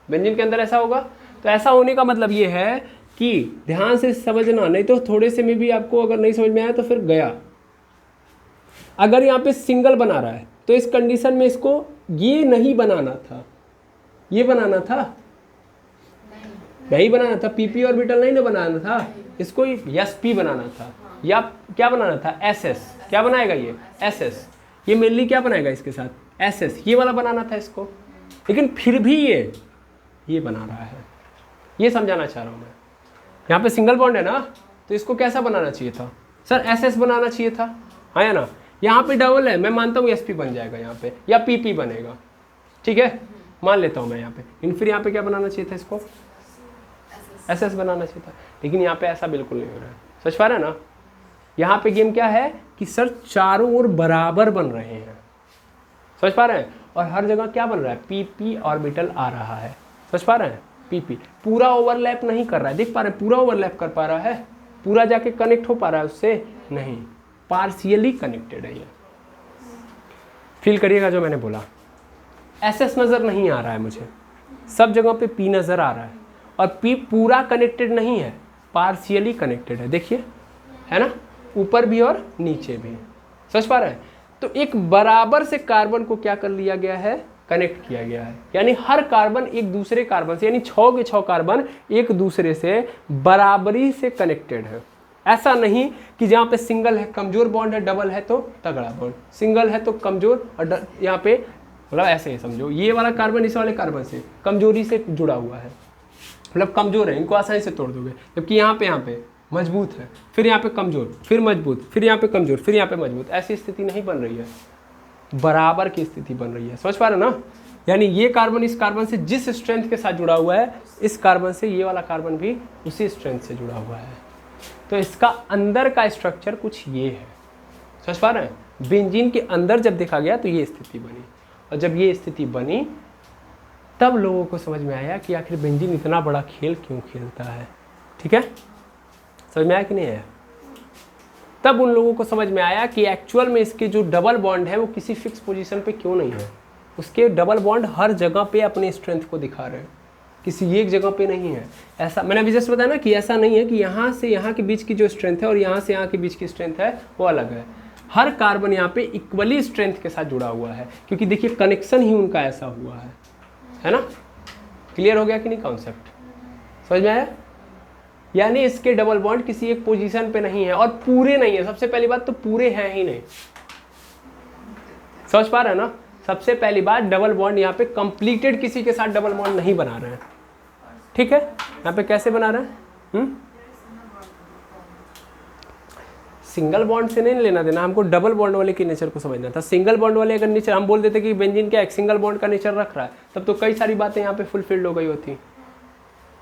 बेंजीन के अंदर, ऐसा होगा। तो ऐसा होने का मतलब ये है कि ध्यान से समझना, नहीं तो थोड़े से में भी आपको अगर नहीं समझ में आया तो फिर गया। अगर यहाँ पे सिंगल बना रहा है तो इस कंडीशन में इसको ये नहीं बनाना था, ये बनाना था, नहीं बनाना था, पीपी ऑर्बिटल नहीं ना बनाना था, इसको एसपी बनाना था, या क्या बनाना था, एसएस। क्या बनाएगा ये, एसएस। ये मेनली क्या बनाएगा इसके साथ, एसएस, ये वाला बनाना था इसको। लेकिन फिर भी ये बना रहा है। ये समझाना चाह रहा हूँ मैं। यहाँ पे सिंगल बॉन्ड है ना, तो इसको कैसा बनाना चाहिए था सर, एस बनाना चाहिए था, हाँ या ना। यहाँ पे डबल है, मैं मानता हूँ sp बन जाएगा यहाँ पे, या pp बनेगा, ठीक है, मान लेता हूँ मैं यहाँ पे। लेकिन फिर यहाँ पे क्या बनाना चाहिए था, इसको ss बनाना चाहिए था। लेकिन यहाँ पे ऐसा बिल्कुल नहीं हो रहा है, समझ पा रहे हैं ना। यहाँ पे गेम क्या है कि सर चारों ओर बराबर बन रहे हैं, समझ पा रहे हैं। और हर जगह क्या बन रहा है, pp ऑर्बिटल आ रहा है, समझ पा रहे हैं। pp पूरा ओवरलैप नहीं कर रहा है, देख पा रहे हैं, पूरा ओवरलैप कर पा रहा है, पूरा जाके कनेक्ट हो पा रहा है उससे, नहीं, पार्शियली कनेक्टेड है ये। फील करिएगा जो मैंने बोला, एस नज़र नहीं आ रहा है मुझे, सब जगह पे p नज़र आ रहा है, और p पूरा कनेक्टेड नहीं है, पार्शियली कनेक्टेड है, देखिए, है ना, ऊपर भी और नीचे भी, समझ पा रहे हैं। तो एक बराबर से कार्बन को क्या कर लिया गया है, कनेक्ट किया गया है, यानी हर कार्बन एक दूसरे कार्बन से, यानी 6 के 6 कार्बन एक दूसरे से बराबरी से कनेक्टेड है। ऐसा नहीं कि जहाँ पे सिंगल है कमजोर बॉन्ड है, डबल है तो तगड़ा बॉन्ड, सिंगल है तो कमजोर, और यहाँ पे मतलब ऐसे ही समझो, ये वाला कार्बन इस वाले कार्बन से कमजोरी से जुड़ा हुआ है, मतलब कमजोर है, इनको आसानी से तोड़ दोगे। जबकि यहाँ पे मजबूत है, फिर यहाँ पे कमजोर, फिर मजबूत, फिर यहाँ पे कमजोर, फिर यहाँ पे मजबूत, ऐसी स्थिति नहीं बन रही है, बराबर की स्थिति बन रही है, समझ पा रहे ना। यानी ये कार्बन इस कार्बन से जिस स्ट्रेंथ के साथ जुड़ा हुआ है, इस कार्बन से ये वाला कार्बन भी उसी स्ट्रेंथ से जुड़ा हुआ है। तो इसका अंदर का स्ट्रक्चर कुछ ये है, समझ पा रहे हैं। बेंजीन के अंदर जब देखा गया तो ये स्थिति बनी, और जब ये स्थिति बनी तब लोगों को समझ में आया कि आखिर बेंजीन इतना बड़ा खेल क्यों खेलता है, ठीक है, समझ में आया कि नहीं आया। तब उन लोगों को समझ में आया कि एक्चुअल में इसके जो डबल बॉन्ड है वो किसी फिक्स पोजीशन पे क्यों नहीं है, उसके डबल बॉन्ड हर जगह पे अपने स्ट्रेंथ को दिखा रहे हैं, किसी एक जगह पे नहीं है। ऐसा मैंने अभी जस्ट बताया ना कि ऐसा नहीं है कि यहाँ से यहाँ के बीच की जो स्ट्रेंथ है और यहाँ से यहाँ के बीच की स्ट्रेंथ है वो अलग है। हर कार्बन यहाँ पे इक्वली स्ट्रेंथ के साथ जुड़ा हुआ है, क्योंकि देखिए कनेक्शन ही उनका ऐसा हुआ है ना। क्लियर हो गया कि नहीं कॉन्सेप्ट, समझ में आया। यानी इसके डबल बॉन्ड किसी एक पोजीशन पे नहीं है और पूरे नहीं है। सबसे पहली बात तो पूरे हैं ही नहीं, समझ पा रहे हैं ना। सबसे पहली बात डबल बॉन्ड यहाँ पे कंप्लीटेड किसी के साथ डबल बॉन्ड नहीं बना रहे हैं, ठीक है। यहाँ पे कैसे बना रहे हैं, सिंगल बॉन्ड से नहीं लेना देना, हमको डबल बॉन्ड वाले के नेचर को समझना था। सिंगल बॉन्ड वाले अगर नेचर हम बोल देते कि बेंजीन क्या एक सिंगल बॉन्ड का नेचर रख रहा है, तब तो कई सारी बातें यहाँ पे फुलफिल्ड हो गई होती,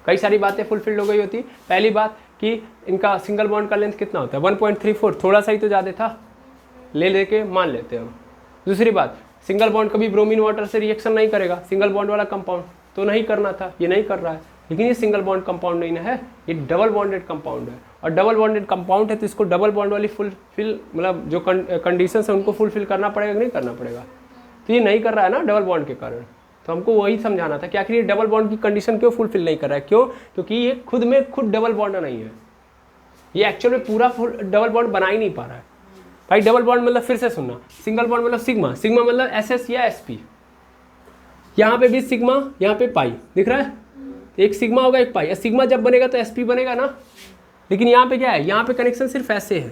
कई सारी बातें फुलफिल्ड हो गई होती। पहली बात कि इनका सिंगल बॉन्ड का लेंथ कितना होता है 1.34, थोड़ा सा ही तो ज़्यादा था, ले लेके मान लेते हैं हम। दूसरी बात, सिंगल बॉन्ड कभी ब्रोमीन वाटर से रिएक्शन नहीं करेगा, सिंगल बॉन्ड वाला कंपाउंड तो नहीं करना था, ये नहीं कर रहा है। लेकिन ये सिंगल बॉन्ड कंपाउंड नहीं है, ये डबल बॉन्डेड कंपाउंड है, और डबल बॉन्डेड कंपाउंड है तो इसको डबल बॉन्ड वाली फुलफिल मतलब जो कंडीशन है उनको फुलफिल करना पड़ेगा कि नहीं करना पड़ेगा। तो ये नहीं कर रहा है ना डबल बॉन्ड के कारण, तो हमको वही समझाना था कि आखिर ये डबल बॉन्ड की कंडीशन क्यों फुलफिल नहीं कर रहा है। क्यों? क्योंकि ये खुद में खुद डबल बॉन्ड नहीं है, ये एक्चुअल में पूरा डबल बॉन्ड बना ही नहीं पा रहा है। भाई डबल बॉन्ड मतलब फिर से सुनना, सिंगल बॉन्ड मतलब सिग्मा, सिग्मा मतलब एसएस या एसपी, यहाँ पे भी सिग्मा, यहाँ पे पाई, दिख रहा है, एक सिग्मा होगा एक पाई, सिग्मा जब बनेगा तो एसपी बनेगा ना। लेकिन यहाँ पे क्या है, यहाँ पे कनेक्शन सिर्फ ऐसे है,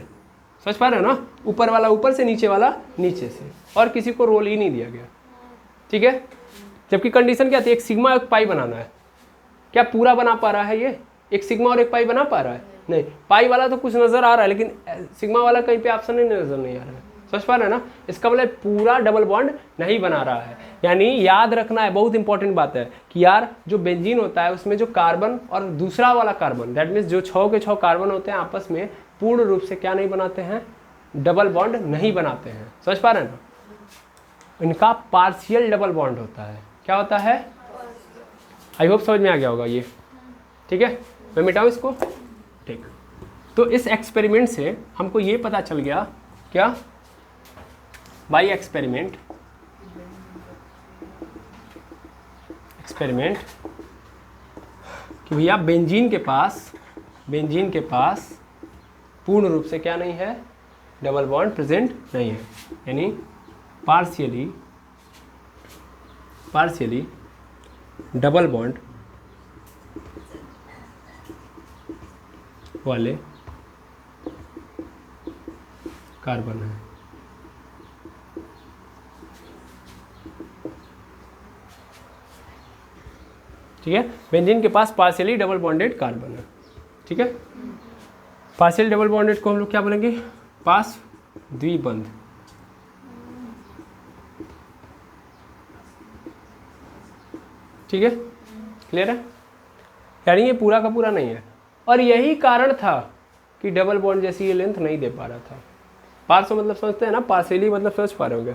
समझ पा रहे हो ना, ऊपर वाला ऊपर से, नीचे वाला नीचे से, और किसी को रोल ही नहीं दिया गया, ठीक है। जबकि कंडीशन क्या थी, एक सिग्मा और एक पाई बनाना है। क्या पूरा बना पा रहा है ये, एक सिग्मा और एक पाई बना पा रहा है? नहीं। पाई वाला तो कुछ नजर आ रहा है, लेकिन सिग्मा वाला कहीं पे ऑप्शन नहीं नजर नहीं आ रहा है, समझ पा रहे हैं ना। इसका मतलब पूरा डबल बॉन्ड नहीं बना रहा है। यानी याद रखना है, बहुत इंपॉर्टेंट बात है कि यार जो बेंजीन होता है उसमें जो कार्बन और दूसरा वाला कार्बन, दैट मीन्स जो 6 के 6 कार्बन होते हैं आपस में पूर्ण रूप से क्या नहीं बनाते हैं, डबल बॉन्ड नहीं बनाते हैं, समझ पा रहे हैं ना। इनका पार्शियल डबल बॉन्ड होता है। क्या होता है? आई होप समझ में आ गया होगा ये, ठीक है। मैं मिटाऊं इसको, ठीक। तो इस एक्सपेरिमेंट से हमको ये पता चल गया, क्या, बाई एक्सपेरिमेंट कि भैया बेंजीन के पास पूर्ण रूप से क्या नहीं है, डबल बॉन्ड प्रेजेंट नहीं है। यानी पार्शियली डबल बॉन्ड वाले कार्बन है। ठीक है। बेंजीन के पास पार्शियली डबल बॉन्डेड कार्बन है, ठीक है। पार्शियल डबल बॉन्डेड को हम लोग क्या बोलेंगे, पास द्विबंध। ठीक है, क्लियर है। यानी ये पूरा का पूरा नहीं है, और यही कारण था कि डबल बॉन्ड जैसी ये लेंथ नहीं दे पा रहा था। पार्श्व मतलब समझते हैं ना, पार्शियली मतलब समझ पा रहे होंगे,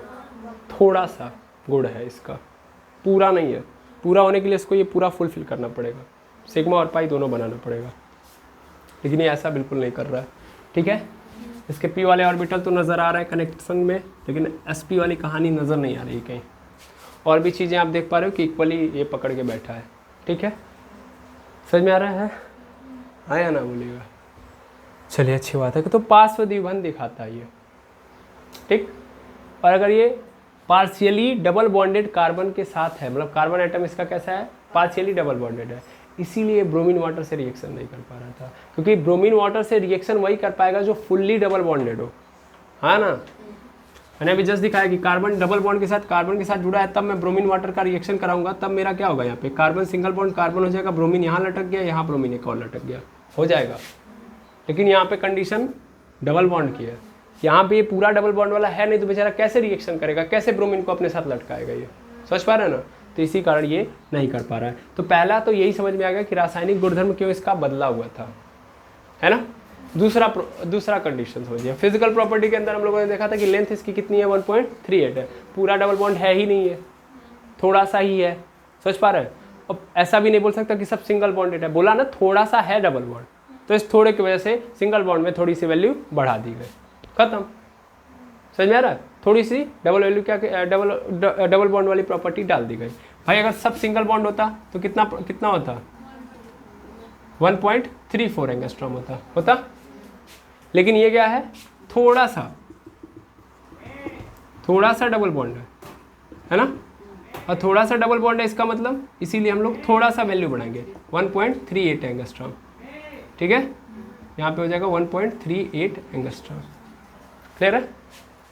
थोड़ा सा गुण है इसका, पूरा नहीं है। पूरा होने के लिए इसको ये पूरा फुलफिल करना पड़ेगा, सिग्मा और पाई दोनों बनाना पड़ेगा, लेकिन ये ऐसा बिल्कुल नहीं कर रहा है, ठीक है। इसके पी वाले ऑर्बिटल तो नज़र आ रहा है कनेक्शन में, लेकिन एस पी वाली कहानी नज़र नहीं आ रही कहीं। और भी चीज़ें आप देख पा रहे हो कि इक्वली ये पकड़ के बैठा है, ठीक है। समझ में आ रहा है, आया ना बोलिएगा। चलिए अच्छी बात है कि तो पार्श्व द्विबंध दिखाता है ये, ठीक। और अगर ये पार्शियली डबल बॉन्डेड कार्बन के साथ है, मतलब कार्बन एटम इसका कैसा है, पार्शियली डबल बॉन्डेड है, इसीलिए ब्रोमीन वाटर से रिएक्शन नहीं कर पा रहा था, क्योंकि ब्रोमीन वाटर से रिएक्शन वही कर पाएगा जो फुल्ली डबल बॉन्डेड हो, हाँ ना। मैंने अभी जस्ट दिखाया कि कार्बन डबल बॉन्ड के साथ कार्बन के साथ जुड़ा है, तब मैं ब्रोमीन वाटर का रिएक्शन कराऊंगा, तब मेरा क्या होगा, यहाँ पे कार्बन सिंगल बॉन्ड कार्बन हो जाएगा, ब्रोमीन यहाँ लटक गया, यहाँ ब्रोमीन एक और लटक गया, हो जाएगा। लेकिन यहाँ पे कंडीशन डबल बॉन्ड की है, यहाँ पे ये पूरा डबल बॉन्ड वाला है नहीं, तो बेचारा कैसे रिएक्शन करेगा, कैसे ब्रोमीन को अपने साथ लटकाएगा, ये समझ पा रहे हैं ना। तो इसी कारण ये नहीं कर पा रहा है। तो पहला तो यही समझ में आ गया कि रासायनिक गुणधर्म क्यों इसका बदला हुआ था, है ना। दूसरा कंडीशन समझिए, फिजिकल प्रॉपर्टी के अंदर हम लोगों ने देखा था कि लेंथ इसकी कितनी है, 1.38 है, पूरा डबल बॉन्ड है ही नहीं है, थोड़ा सा ही है, समझ पा रहे हैं। अब ऐसा भी नहीं बोल सकता कि सब सिंगल बॉन्डेड है, बोला ना थोड़ा सा है डबल बॉन्ड, तो इस थोड़े की वजह से सिंगल बॉन्ड में थोड़ी सी वैल्यू बढ़ा दी गई, खत्म। समझ में आ रहा है, थोड़ी सी डबल वैल्यू क्या डबल बॉन्ड वाली प्रॉपर्टी डाल दी गई। भाई अगर सब सिंगल बॉन्ड होता तो कितना होता, 1.34 एंगस्ट्रॉम होता। लेकिन ये क्या है, थोड़ा सा डबल बॉन्ड है ना, और थोड़ा सा डबल बॉन्ड है, इसका मतलब इसीलिए हम लोग थोड़ा सा वैल्यू बढ़ाएंगे, 1.38 एंगस्ट्रॉम, ठीक है। यहाँ पे हो जाएगा 1.38 एंगस्ट्रॉम, क्लियर है,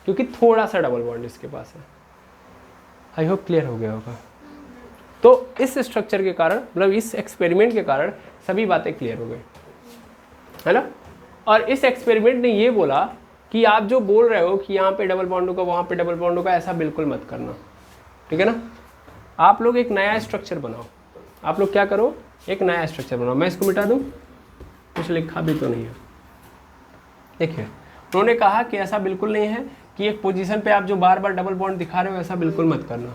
क्योंकि थोड़ा सा डबल बॉन्ड इसके पास है। आई होप क्लियर हो गया होगा। तो इस स्ट्रक्चर के कारण, मतलब इस एक्सपेरिमेंट के कारण सभी बातें क्लियर हो गई, है ना। और इस एक्सपेरिमेंट ने ये बोला कि आप जो बोल रहे हो कि यहाँ पे डबल बॉन्ड होगा, वहाँ पे डबल बॉन्ड होगा, ऐसा बिल्कुल मत करना, ठीक है ना। आप लोग एक नया स्ट्रक्चर बनाओ, आप लोग क्या करो, एक नया स्ट्रक्चर बनाओ। मैं इसको मिटा दूँ, कुछ लिखा भी तो नहीं है। देखिए उन्होंने कहा कि ऐसा बिल्कुल नहीं है कि एक पोजीशन पे आप जो बार बार डबल बॉन्ड दिखा रहे हो, ऐसा बिल्कुल मत करना,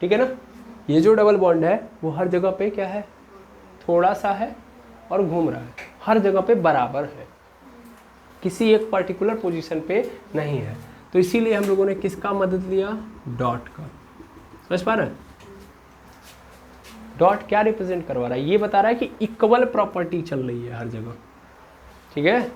ठीक है ना। ये जो डबल बॉन्ड है वो हर जगह पे क्या है, थोड़ा सा है और घूम रहा है, हर जगह पे बराबर है, किसी एक पर्टिकुलर पोजीशन पे नहीं है। तो इसीलिए हम लोगों ने किसका मदद लिया, डॉट का। समझ पा रहे हैं, डॉट क्या रिप्रेजेंट करवा रहा है, ये बता रहा है कि इक्वल प्रॉपर्टी चल रही है हर जगह, ठीक है।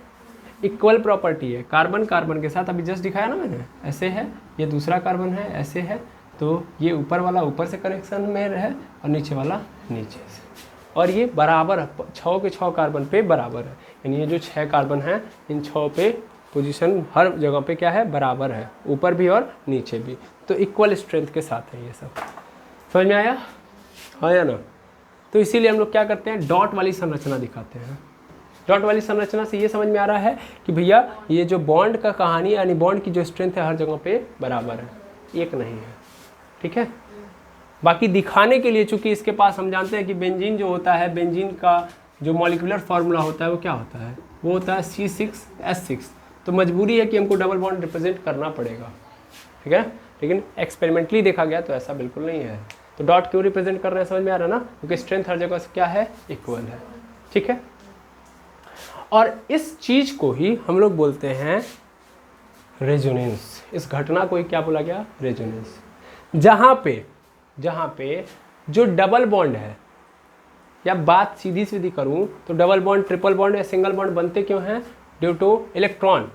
इक्वल प्रॉपर्टी है, कार्बन कार्बन के साथ, अभी जस्ट दिखाया ना मैंने, ऐसे है, ये दूसरा कार्बन है, ऐसे है, तो ये ऊपर वाला ऊपर से कनेक्शन में है और नीचे वाला नीचे से, और ये बराबर है, 6 के 6 कार्बन पे बराबर है, यानी ये जो 6 कार्बन है इन 6 पे पोजीशन हर जगह पे क्या है, बराबर है, ऊपर भी और नीचे भी, तो इक्वल स्ट्रेंथ के साथ है ये सब। समझ में आया, हाँ या ना। तो इसीलिए हम लोग क्या करते हैं, डॉट वाली संरचना दिखाते हैं। डॉट वाली संरचना से ये समझ में आ रहा है कि भैया ये जो बॉन्ड का कहानी, यानी बॉन्ड की जो स्ट्रेंथ है हर जगह पे बराबर है, एक नहीं है, ठीक है। बाकी दिखाने के लिए, चूंकि इसके पास हम जानते हैं कि बेंजीन जो होता है, बेंजीन का जो मॉलिक्यूलर फार्मूला होता है वो क्या होता है, वो होता है C6H6, तो मजबूरी है कि हमको डबल बॉन्ड रिप्रेजेंट करना पड़ेगा, ठीक है। लेकिन एक्सपेरिमेंटली देखा गया तो ऐसा बिल्कुल नहीं है। तो डॉट क्यों रिप्रेजेंट कर रहे हैं, समझ में आ रहा है ना, क्योंकि स्ट्रेंथ हर जगह से क्या है, इक्वल है, ठीक है। और इस चीज को ही हम लोग बोलते हैं रेजोनेंस। इस घटना को ही क्या बोला गया, रेजोनेंस। जहाँ पे जो डबल बॉन्ड है, या बात सीधी सीधी करूँ तो डबल बॉन्ड, ट्रिपल बॉन्ड या सिंगल बॉन्ड बनते क्यों हैं, ड्यू टू इलेक्ट्रॉन,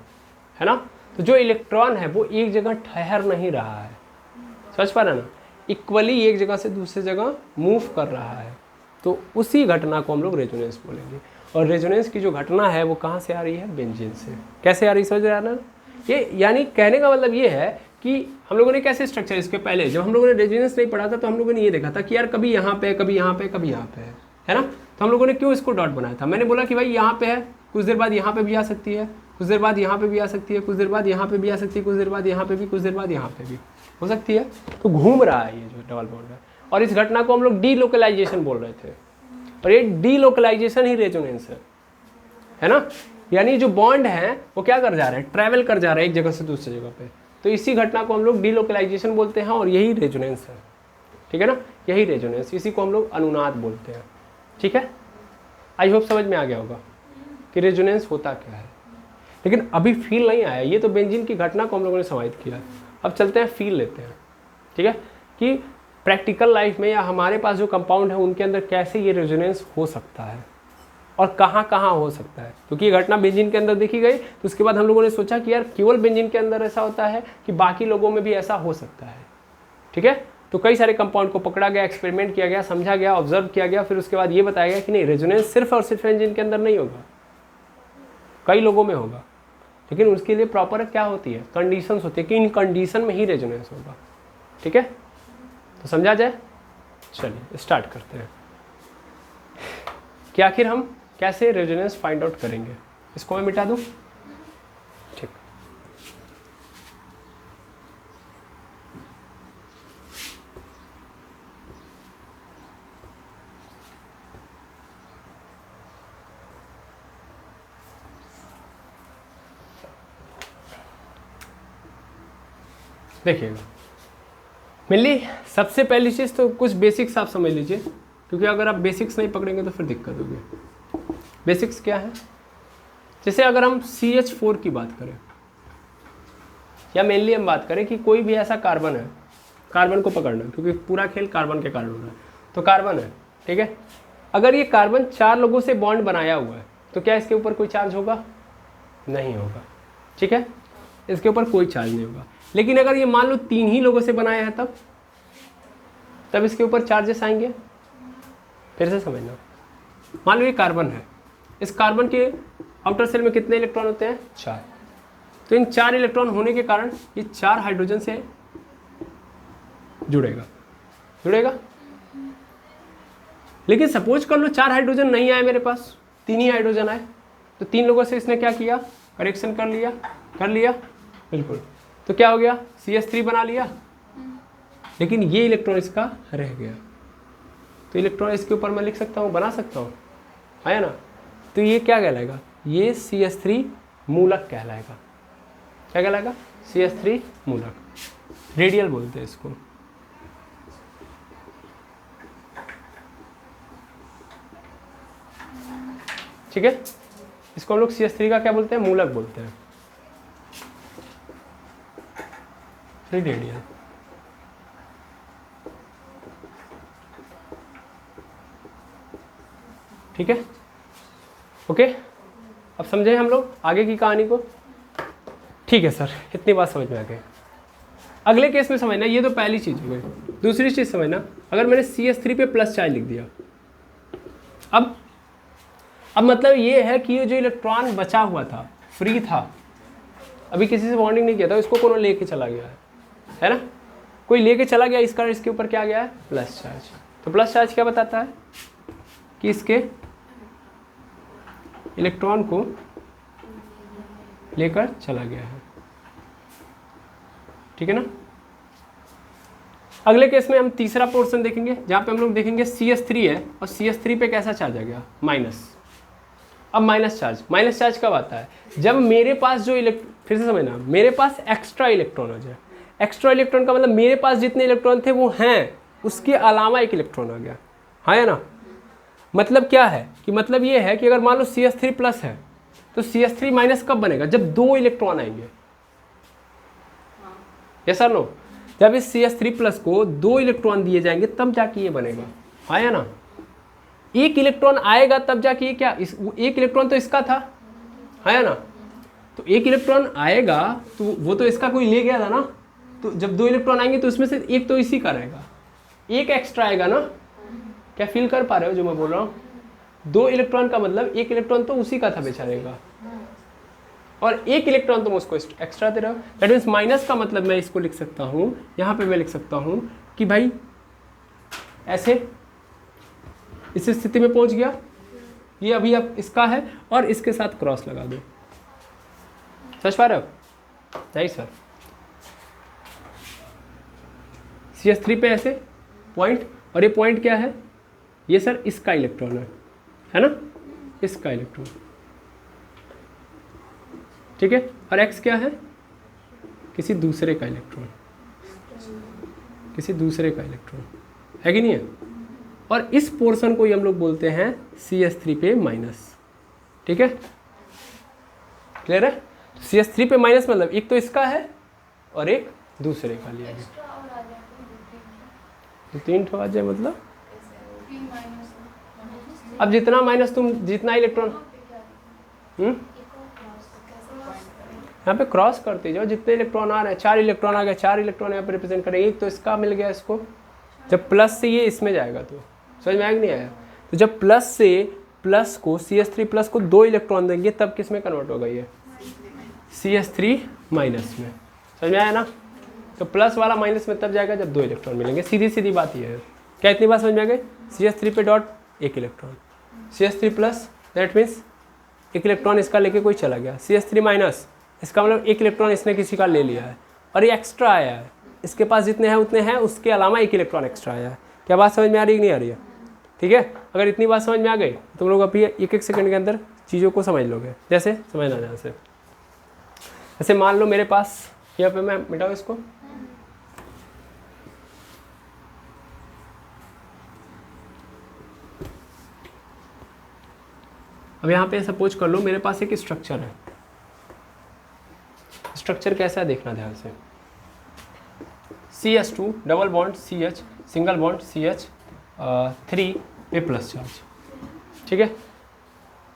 है ना। तो जो इलेक्ट्रॉन है वो एक जगह ठहर नहीं रहा है, समझ पा रहे ना, इक्वली एक जगह से दूसरी जगह मूव कर रहा है, तो उसी घटना को हम लोग रेजोनेंस बोलेंगे। और रेजोनेंस की जो घटना है वो कहाँ से आ रही है, बेंजीन से। कैसे आ रही है, समझ रहे हैं ना। ये यानी कहने का मतलब ये है कि हम लोगों ने कैसे स्ट्रक्चर, इसके पहले जब हम लोगों ने रेजोनेंस नहीं पढ़ा था तो हम लोगों ने ये देखा था कि यार कभी यहाँ पे, कभी यहाँ पे, कभी यहाँ पे है ना। तो हम लोगों ने क्यों इसको डॉट बनाया था, मैंने बोला कि भाई यहाँ पे है, कुछ देर बाद यहाँ पे भी आ सकती है, कुछ देर बाद यहाँ पे भी आ सकती है, कुछ देर बाद यहाँ पे भी आ सकती है, कुछ देर बाद यहाँ पे भी, कुछ देर बाद यहाँ पे भी हो सकती है। तो घूम रहा है ये जो डबल बॉन्ड है, और इस घटना को हम लोग डीलोकलाइजेशन बोल रहे थे, और ये डीलोकलाइजेशन ही रेजोनेंस है ना। यानी जो बॉन्ड है वो क्या कर जा रहा है, ट्रैवल कर जा रहा है एक जगह से दूसरी जगह पे, तो इसी घटना को हम लोग डीलोकलाइजेशन बोलते हैं, और यही रेजोनेंस है, ठीक है ना, यही रेजोनेंस, इसी को हम लोग अनुनाद बोलते हैं, ठीक है। आई होप समझ में आ गया होगा कि रेजोनेंस होता क्या है, लेकिन अभी फील नहीं आया, ये तो बेंजीन की घटना को हम लोगों ने समाहित किया। अब चलते हैं फील लेते हैं, ठीक है, कि प्रैक्टिकल लाइफ में या हमारे पास जो कंपाउंड है उनके अंदर कैसे ये रेजोनेंस हो सकता है और कहाँ कहाँ हो सकता है। क्योंकि ये घटना बेंजीन के अंदर देखी गई, तो उसके बाद हम लोगों ने सोचा कि यार केवल बेंजीन के अंदर ऐसा होता है कि बाकी लोगों में भी ऐसा हो सकता है, ठीक है। तो कई सारे कंपाउंड को पकड़ा गया, एक्सपेरिमेंट किया गया, समझा गया, ऑब्जर्व किया गया, फिर उसके बाद ये बताया गया कि नहीं, रेजोनेंस सिर्फ और सिर्फ बेंजीन के अंदर नहीं होगा, कई लोगों में होगा, लेकिन उसके लिए प्रॉपर क्या होती है, कंडीशंस होती है कि इन कंडीशन में ही रेजोनेंस होगा, ठीक है। तो समझा जाए, चलिए स्टार्ट करते हैं कि आखिर हम कैसे रेजोनेंस फाइंड आउट करेंगे। इसको मैं मिटा दूं, ठीक। देखिएगा, मेनली सबसे पहली चीज़ तो कुछ बेसिक्स आप समझ लीजिए, क्योंकि अगर आप बेसिक्स नहीं पकड़ेंगे तो फिर दिक्कत होगी। बेसिक्स क्या है, जैसे अगर हम CH4 की बात करें, या मेनली हम बात करें कि कोई भी ऐसा कार्बन है, कार्बन को पकड़ना, क्योंकि पूरा खेल कार्बन के कारण हो रहा है, तो कार्बन है, ठीक है। अगर ये कार्बन 4 लोगों से बॉन्ड बनाया हुआ है, तो क्या इसके ऊपर कोई चार्ज होगा, नहीं होगा, ठीक है, इसके ऊपर कोई चार्ज नहीं होगा। लेकिन अगर ये मान लो 3 ही लोगों से बनाया है, तब इसके ऊपर चार्जेस आएंगे। फिर से समझना, मान लो ये कार्बन है, इस कार्बन के आउटर सेल में कितने इलेक्ट्रॉन होते हैं, 4। तो इन 4 इलेक्ट्रॉन होने के कारण ये 4 हाइड्रोजन से जुड़ेगा। लेकिन सपोज कर लो 4 हाइड्रोजन नहीं आए मेरे पास, 3 ही हाइड्रोजन आए, तो 3 लोगों से इसने क्या किया, करेक्शन कर लिया, बिल्कुल। तो क्या हो गया, CH3 बना लिया, लेकिन ये इलेक्ट्रॉन इसका रह गया, तो इलेक्ट्रॉन इसके ऊपर मैं लिख सकता हूँ, बना सकता हूँ, है ना। तो ये क्या कहलाएगा, ये CH3 मूलक कहलाएगा। क्या कहलाएगा, CH3 मूलक, रेडियल बोलते हैं इसको, ठीक है। इसको हम लोग CH3 का क्या बोलते हैं, मूलक बोलते हैं, रेडियल। ठीक है, ओके। अब समझे हम लोग आगे की कहानी को, ठीक है सर, इतनी बात समझ में आ गई। अगले केस में समझना, ये तो पहली चीज़ हो गई। दूसरी चीज़ समझना, अगर मैंने CH3 पे प्लस चार्ज लिख दिया, अब मतलब ये है कि ये जो इलेक्ट्रॉन बचा हुआ था, फ्री था, अभी किसी से बॉन्डिंग नहीं किया था, इसको कौन लेके चला गया है ना, कोई लेके चला गया, इस कारण इसके ऊपर क्या गया है, प्लस चार्ज। तो प्लस चार्ज क्या बताता है कि इसके इलेक्ट्रॉन को लेकर चला गया है, ठीक है ना। अगले केस में हम तीसरा पोर्शन देखेंगे, जहाँ पे हम लोग देखेंगे CH3 है और CH3 पे कैसा चार्ज आ गया, माइनस। अब माइनस चार्ज कब आता है, जब मेरे पास जो फिर से समझना, मेरे पास एक्स्ट्रा इलेक्ट्रॉन हो जाए। एक्स्ट्रा इलेक्ट्रॉन का मतलब मेरे पास जितने इलेक्ट्रॉन थे वो हैं, उसके अलावा एक इलेक्ट्रॉन आ गया, है ना। मतलब क्या है कि मतलब ये है कि अगर मान लो CH3 प्लस है, तो CH3 माइनस कब बनेगा, जब 2 इलेक्ट्रॉन आएंगे, यस और नो। जब इस CH3 प्लस को 2 इलेक्ट्रॉन दिए जाएंगे तब जाके ये बनेगा, है ना। एक इलेक्ट्रॉन आएगा तब जाके ये क्या, एक इलेक्ट्रॉन तो इसका था, है ना। तो एक इलेक्ट्रॉन आएगा तो वो तो इसका कोई ले गया था ना, तो जब 2 इलेक्ट्रॉन आएंगे तो उसमें से एक तो इसी का रहेगा, एक एक्स्ट्रा आएगा ना। क्या फील कर पा रहे हो जो मैं बोल रहा हूँ, 2 इलेक्ट्रॉन का मतलब एक इलेक्ट्रॉन तो उसी का था बेचारे का, और एक इलेक्ट्रॉन तुम उसको एक्स्ट्रा दे रहे हो। दैट मीन्स माइनस का मतलब मैं इसको लिख सकता हूँ, यहाँ पे मैं लिख सकता हूँ कि भाई ऐसे इस स्थिति में पहुँच गया, ये अभी अब इसका है और इसके साथ क्रॉस लगा दो। समझ पा रहे हो? नहीं सर, CH3 पे ऐसे पॉइंट, और ये पॉइंट क्या है, ये सर इसका इलेक्ट्रॉन है ना, इसका इलेक्ट्रॉन, ठीक है। और x क्या है, किसी दूसरे का इलेक्ट्रॉन, किसी दूसरे का इलेक्ट्रॉन है कि नहीं है। और इस पोर्शन को ही हम लोग बोलते हैं CH3 पे माइनस, ठीक है, क्लियर है। CH3 पे माइनस मतलब एक तो इसका है और एक दूसरे का लिया गया। तो 3 ठो आ जाए मतलब, अब जितना माइनस तुम जितना इलेक्ट्रॉन यहाँ पे क्रॉस करते जाओ, जितने इलेक्ट्रॉन आ रहे हैं, 4 इलेक्ट्रॉन आ गए, 4 इलेक्ट्रॉन यहाँ पे रिप्रेजेंट करेंगे। एक तो इसका मिल गया इसको, जब प्लस से ये इसमें जाएगा तो समझ में आया कि नहीं आया। तो जब प्लस से प्लस को CH3 प्लस को 2 इलेक्ट्रॉन देंगे तब किस में कन्वर्ट होगा, ये CH3 माइनस में। समझ में आया ना। तो प्लस वाला माइनस में तब जाएगा जब 2 इलेक्ट्रॉन मिलेंगे। सीधी सीधी बात ये है। क्या इतनी बात समझ में आ गई। CH3 पे डॉट एक electron, CH3 plus that means एक इलेक्ट्रॉन इसका लेके कोई चला गया, CH3 माइनस इसका मतलब एक इलेक्ट्रॉन इसने किसी का ले लिया है और ये एक्स्ट्रा आया है, इसके पास जितने हैं उतने हैं, उसके अलावा एक इलेक्ट्रॉन एक्स्ट्रा आया है। क्या बात समझ में आ रही है कि नहीं आ रही है। ठीक है, अगर इतनी बात समझ में आ गई तुम लोग अभी एक एक सेकंड के अंदर चीज़ों को समझ लोगे। जैसे समझना ध्यान से, जैसे मान लो मेरे पास यहाँ पे, मैं मिटाऊँ इसको, अब यहाँ पे सपोज कर लो मेरे पास एक स्ट्रक्चर है। स्ट्रक्चर कैसा है देखना ध्यान से। CH2 double bond CH single bond CH3 पे प्लस चार्ज, ठीक है,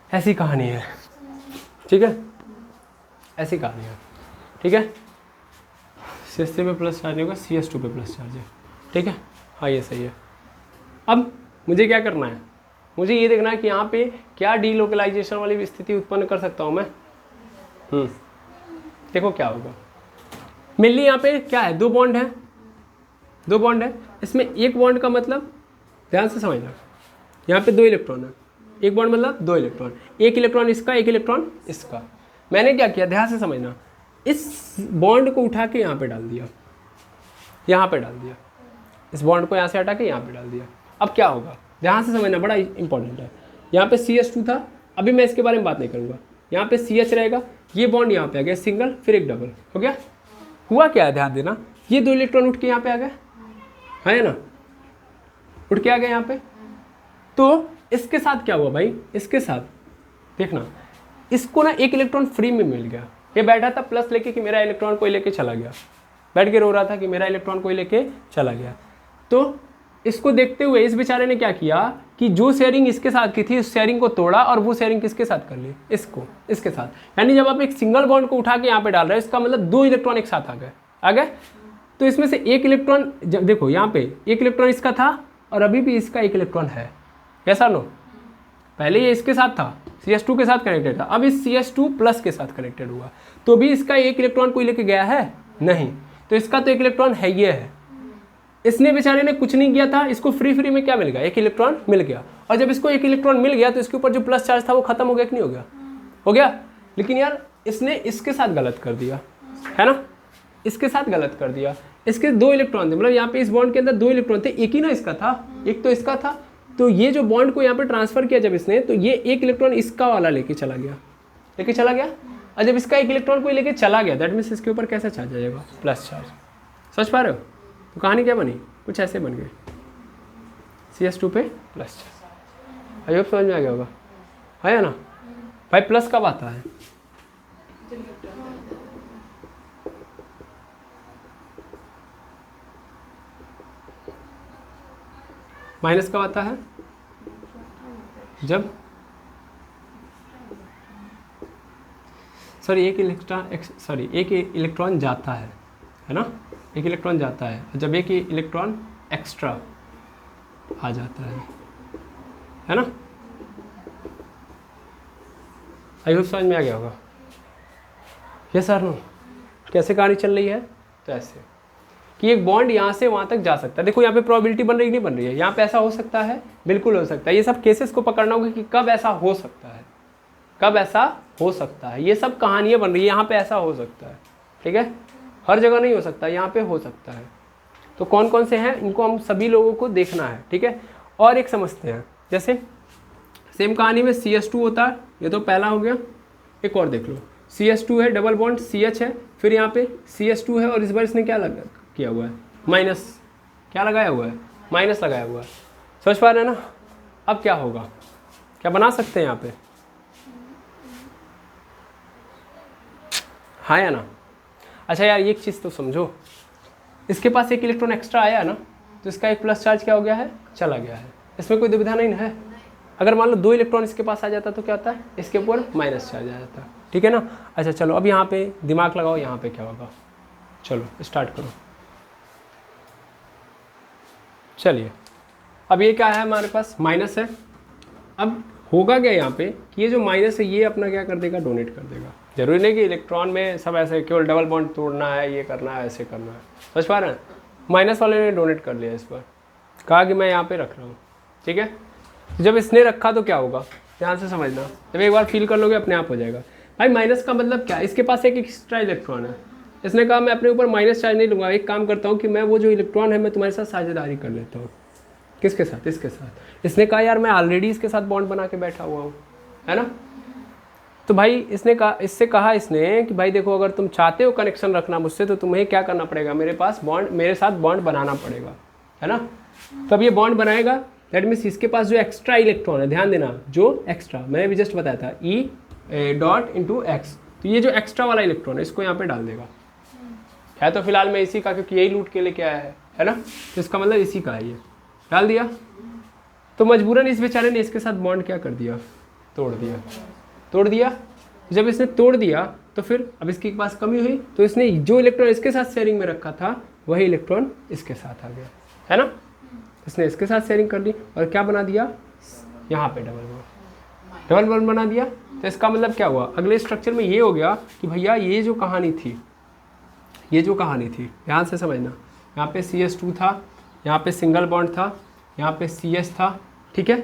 ऐसी कहानी है, ठीक है, ऐसी कहानी है, ठीक है। CH3 पे प्लस चार्ज नहीं होगा, CH2 पे प्लस चार्ज है, ठीक है, हाँ ये सही है। अब मुझे क्या करना है, मुझे ये देखना है कि यहाँ पे क्या डीलोकलाइजेशन वाली स्थिति उत्पन्न कर सकता हूँ मैं। देखो क्या होगा, मेनली यहाँ पे क्या है, 2 बॉन्ड है, 2 बॉन्ड है, इसमें एक बॉन्ड का मतलब ध्यान से समझना, यहाँ पे 2 इलेक्ट्रॉन है, एक बॉन्ड मतलब 2 इलेक्ट्रॉन, एक इलेक्ट्रॉन इसका, एक इलेक्ट्रॉन इसका। मैंने क्या किया ध्यान से समझना, इस बॉन्ड को उठा के यहाँ पे डाल दिया, यहाँ पे डाल दिया, इस बॉन्ड को यहाँ से हटा के यहाँ पे डाल दिया। अब क्या होगा ध्यान से समझना, बड़ा इंपॉर्टेंट है। यहाँ पे CH2 था, अभी मैं इसके बारे में बात नहीं करूँगा, यहाँ पे CH रहेगा, ये बॉन्ड यहाँ पे आ गया सिंगल, फिर एक डबल हो गया। हुआ क्या है ध्यान देना, ये 2 इलेक्ट्रॉन उठ के यहाँ पे आ गए, है ना, उठ के आ गए यहाँ पे। तो इसके साथ क्या हुआ भाई, इसके साथ देखना, इसको ना एक इलेक्ट्रॉन फ्री में मिल गया। ये बैठा था प्लस लेके कि मेरा इलेक्ट्रॉन कोई लेके चला गया, बैठ के रो रहा था कि मेरा इलेक्ट्रॉन कोई लेके चला गया। तो इसको देखते हुए इस बेचारे ने क्या किया कि जो शेयरिंग इसके साथ की थी उस शेयरिंग को तोड़ा और वो शेयरिंग किसके साथ कर ली, इसको, इसके साथ। यानी जब आप एक सिंगल बॉन्ड को उठा के यहाँ पे डाल रहे हो, इसका मतलब 2 इलेक्ट्रॉन एक साथ आ गए। तो इसमें से एक इलेक्ट्रॉन, जब देखो यहाँ पे एक इलेक्ट्रॉन इसका था और अभी भी इसका एक इलेक्ट्रॉन है, कैसा नो, पहले ये इसके साथ था, CH2 के साथ कनेक्टेड था, अब इस CH2 प्लस के साथ कनेक्टेड हुआ, तो भी इसका एक इलेक्ट्रॉन कोई लेके गया है नहीं, तो इसका तो एक इलेक्ट्रॉन है, ये है। इसने बेचारे ने कुछ नहीं किया था, इसको फ्री में क्या मिल गया, एक इलेक्ट्रॉन मिल गया। और जब इसको एक इलेक्ट्रॉन मिल गया तो इसके ऊपर जो प्लस चार्ज था वो खत्म हो गया कि नहीं हो गया, हो गया। लेकिन यार इसने इसके साथ गलत कर दिया, है ना, इसके साथ गलत कर दिया। इसके 2 इलेक्ट्रॉन थे, मतलब यहाँ पे इस बॉन्ड के अंदर 2 इलेक्ट्रॉन थे, एक ही ना इसका था, एक तो इसका था। तो ये जो बॉन्ड को यहाँ पे ट्रांसफर किया जब इसने, तो ये एक इलेक्ट्रॉन इसका वाला लेके चला गया, और जब इसका एक इलेक्ट्रॉन कोई लेके चला गया, दैट मीन्स इसके ऊपर कैसा चार्ज आ जाएगा, प्लस चार्ज। समझ पा रहे हो। तो कहानी क्या बनी, कुछ ऐसे बन गई, CH2 पे प्लस चार्ज। आई होप समझ में आ गया होगा, है ना भाई। प्लस कब आता है, माइनस कब आता है, जब एक इलेक्ट्रॉन जाता है ना, एक इलेक्ट्रॉन जाता है, जब एक इलेक्ट्रॉन एक्स्ट्रा आ जाता है ना। आई होप समझ में आ गया होगा। ये सर नो कैसे कहानी चल रही है, तो ऐसे कि एक बॉन्ड यहाँ से वहाँ तक जा सकता है। देखो यहाँ पे प्रोबेबिलिटी बन रही नहीं बन रही है, यहाँ पे ऐसा हो सकता है, बिल्कुल हो सकता है। ये सब केसेस को पकड़ना होगा कि कब ऐसा हो सकता है, कब ऐसा हो सकता है। ये सब कहानियाँ बन रही है, यहाँ पे ऐसा हो सकता है, ठीक है। हर जगह नहीं हो सकता, यहाँ पे हो सकता है। तो कौन कौन से हैं इनको हम सभी लोगों को देखना है, ठीक है। और एक समझते हैं, जैसे सेम कहानी में CH2 होता है, ये तो पहला हो गया। एक और देख लो, CH2 है, डबल बॉन्ड CH है, फिर यहाँ पे CH2 है और इस बार इसने क्या लगा किया हुआ है, माइनस, क्या लगाया हुआ है, माइनस लगाया हुआ है। समझ पा रहे हैं ना। अब क्या होगा, क्या बना सकते हैं यहाँ पे, हाँ या ना। अच्छा यार एक चीज़ तो समझो, इसके पास एक इलेक्ट्रॉन एक्स्ट्रा आया ना, तो इसका एक प्लस चार्ज क्या हो गया है, चला गया है। इसमें कोई दुविधा नहीं है। अगर मान लो 2 इलेक्ट्रॉन इसके पास आ जाता तो क्या होता है, इसके ऊपर माइनस चार्ज आ जाता, ठीक है ना। अच्छा चलो अब यहाँ पे दिमाग लगाओ, यहाँ पे क्या होगा, चलो स्टार्ट करो। चलिए अब ये क्या है हमारे पास, माइनस है। अब होगा क्या यहाँ पे कि ये जो माइनस है ये अपना क्या कर देगा, डोनेट कर देगा। जरूरी नहीं कि इलेक्ट्रॉन में सब ऐसे केवल डबल बॉन्ड तोड़ना है, ये करना है, ऐसे करना है। समझ पा रहे हैं। माइनस वाले ने डोनेट कर लिया इस पर, कहा कि मैं यहाँ पे रख रहा हूँ, ठीक है। जब इसने रखा तो क्या होगा, ध्यान से समझना, जब एक बार फील कर लोगे अपने आप हो जाएगा। भाई माइनस का मतलब क्या, इसके पास एक एक्स्ट्रा इलेक्ट्रॉन है, इसने कहा मैं अपने ऊपर माइनस चार्ज नहीं लूँगा, एक काम करता हूँ कि मैं वो जो इलेक्ट्रॉन है मैं तुम्हारे साथ साझेदारी कर लेता हूँ। किसके साथ, इसके साथ। इसने कहा यार मैं ऑलरेडी इसके साथ बॉन्ड बना के बैठा हुआ हूँ, है ना। तो भाई इसने कहा, इससे कहा इसने कि भाई देखो अगर तुम चाहते हो कनेक्शन रखना मुझसे तो तुम्हें क्या करना पड़ेगा, मेरे पास बॉन्ड, मेरे साथ बॉन्ड बनाना पड़ेगा, है ना। तब ये बॉन्ड बनाएगा, दैट मीन्स इसके पास जो एक्स्ट्रा इलेक्ट्रॉन है, ध्यान देना जो एक्स्ट्रा, मैंने भी जस्ट बताया था E.(x), तो ये जो एक्स्ट्रा वाला इलेक्ट्रॉन है इसको यहाँ पे डाल देगा। है तो फिलहाल मैं इसी का, क्योंकि यही लूट के लेके आया है ना, तो इसका मतलब इसी का है, ये डाल दिया। तो मजबूरन इस बेचारे ने इसके साथ बॉन्ड क्या कर दिया, तोड़ दिया। तोड़ दिया, जब इसने तोड़ दिया तो फिर अब इसके पास कमी हुई, तो इसने जो इलेक्ट्रॉन इसके साथ शेयरिंग में रखा था वही इलेक्ट्रॉन इसके साथ आ गया, है ना। इसने इसके साथ शेयरिंग कर ली और क्या बना दिया, यहाँ पे डबल बॉन्ड बना दिया। तो इसका मतलब क्या हुआ, अगले स्ट्रक्चर में ये हो गया कि भैया ये जो कहानी थी, ये जो कहानी थी ध्यान से समझना, यहाँ पे CH2 था, यहाँ पे सिंगल बॉन्ड था, यहाँ पे CH था, ठीक है।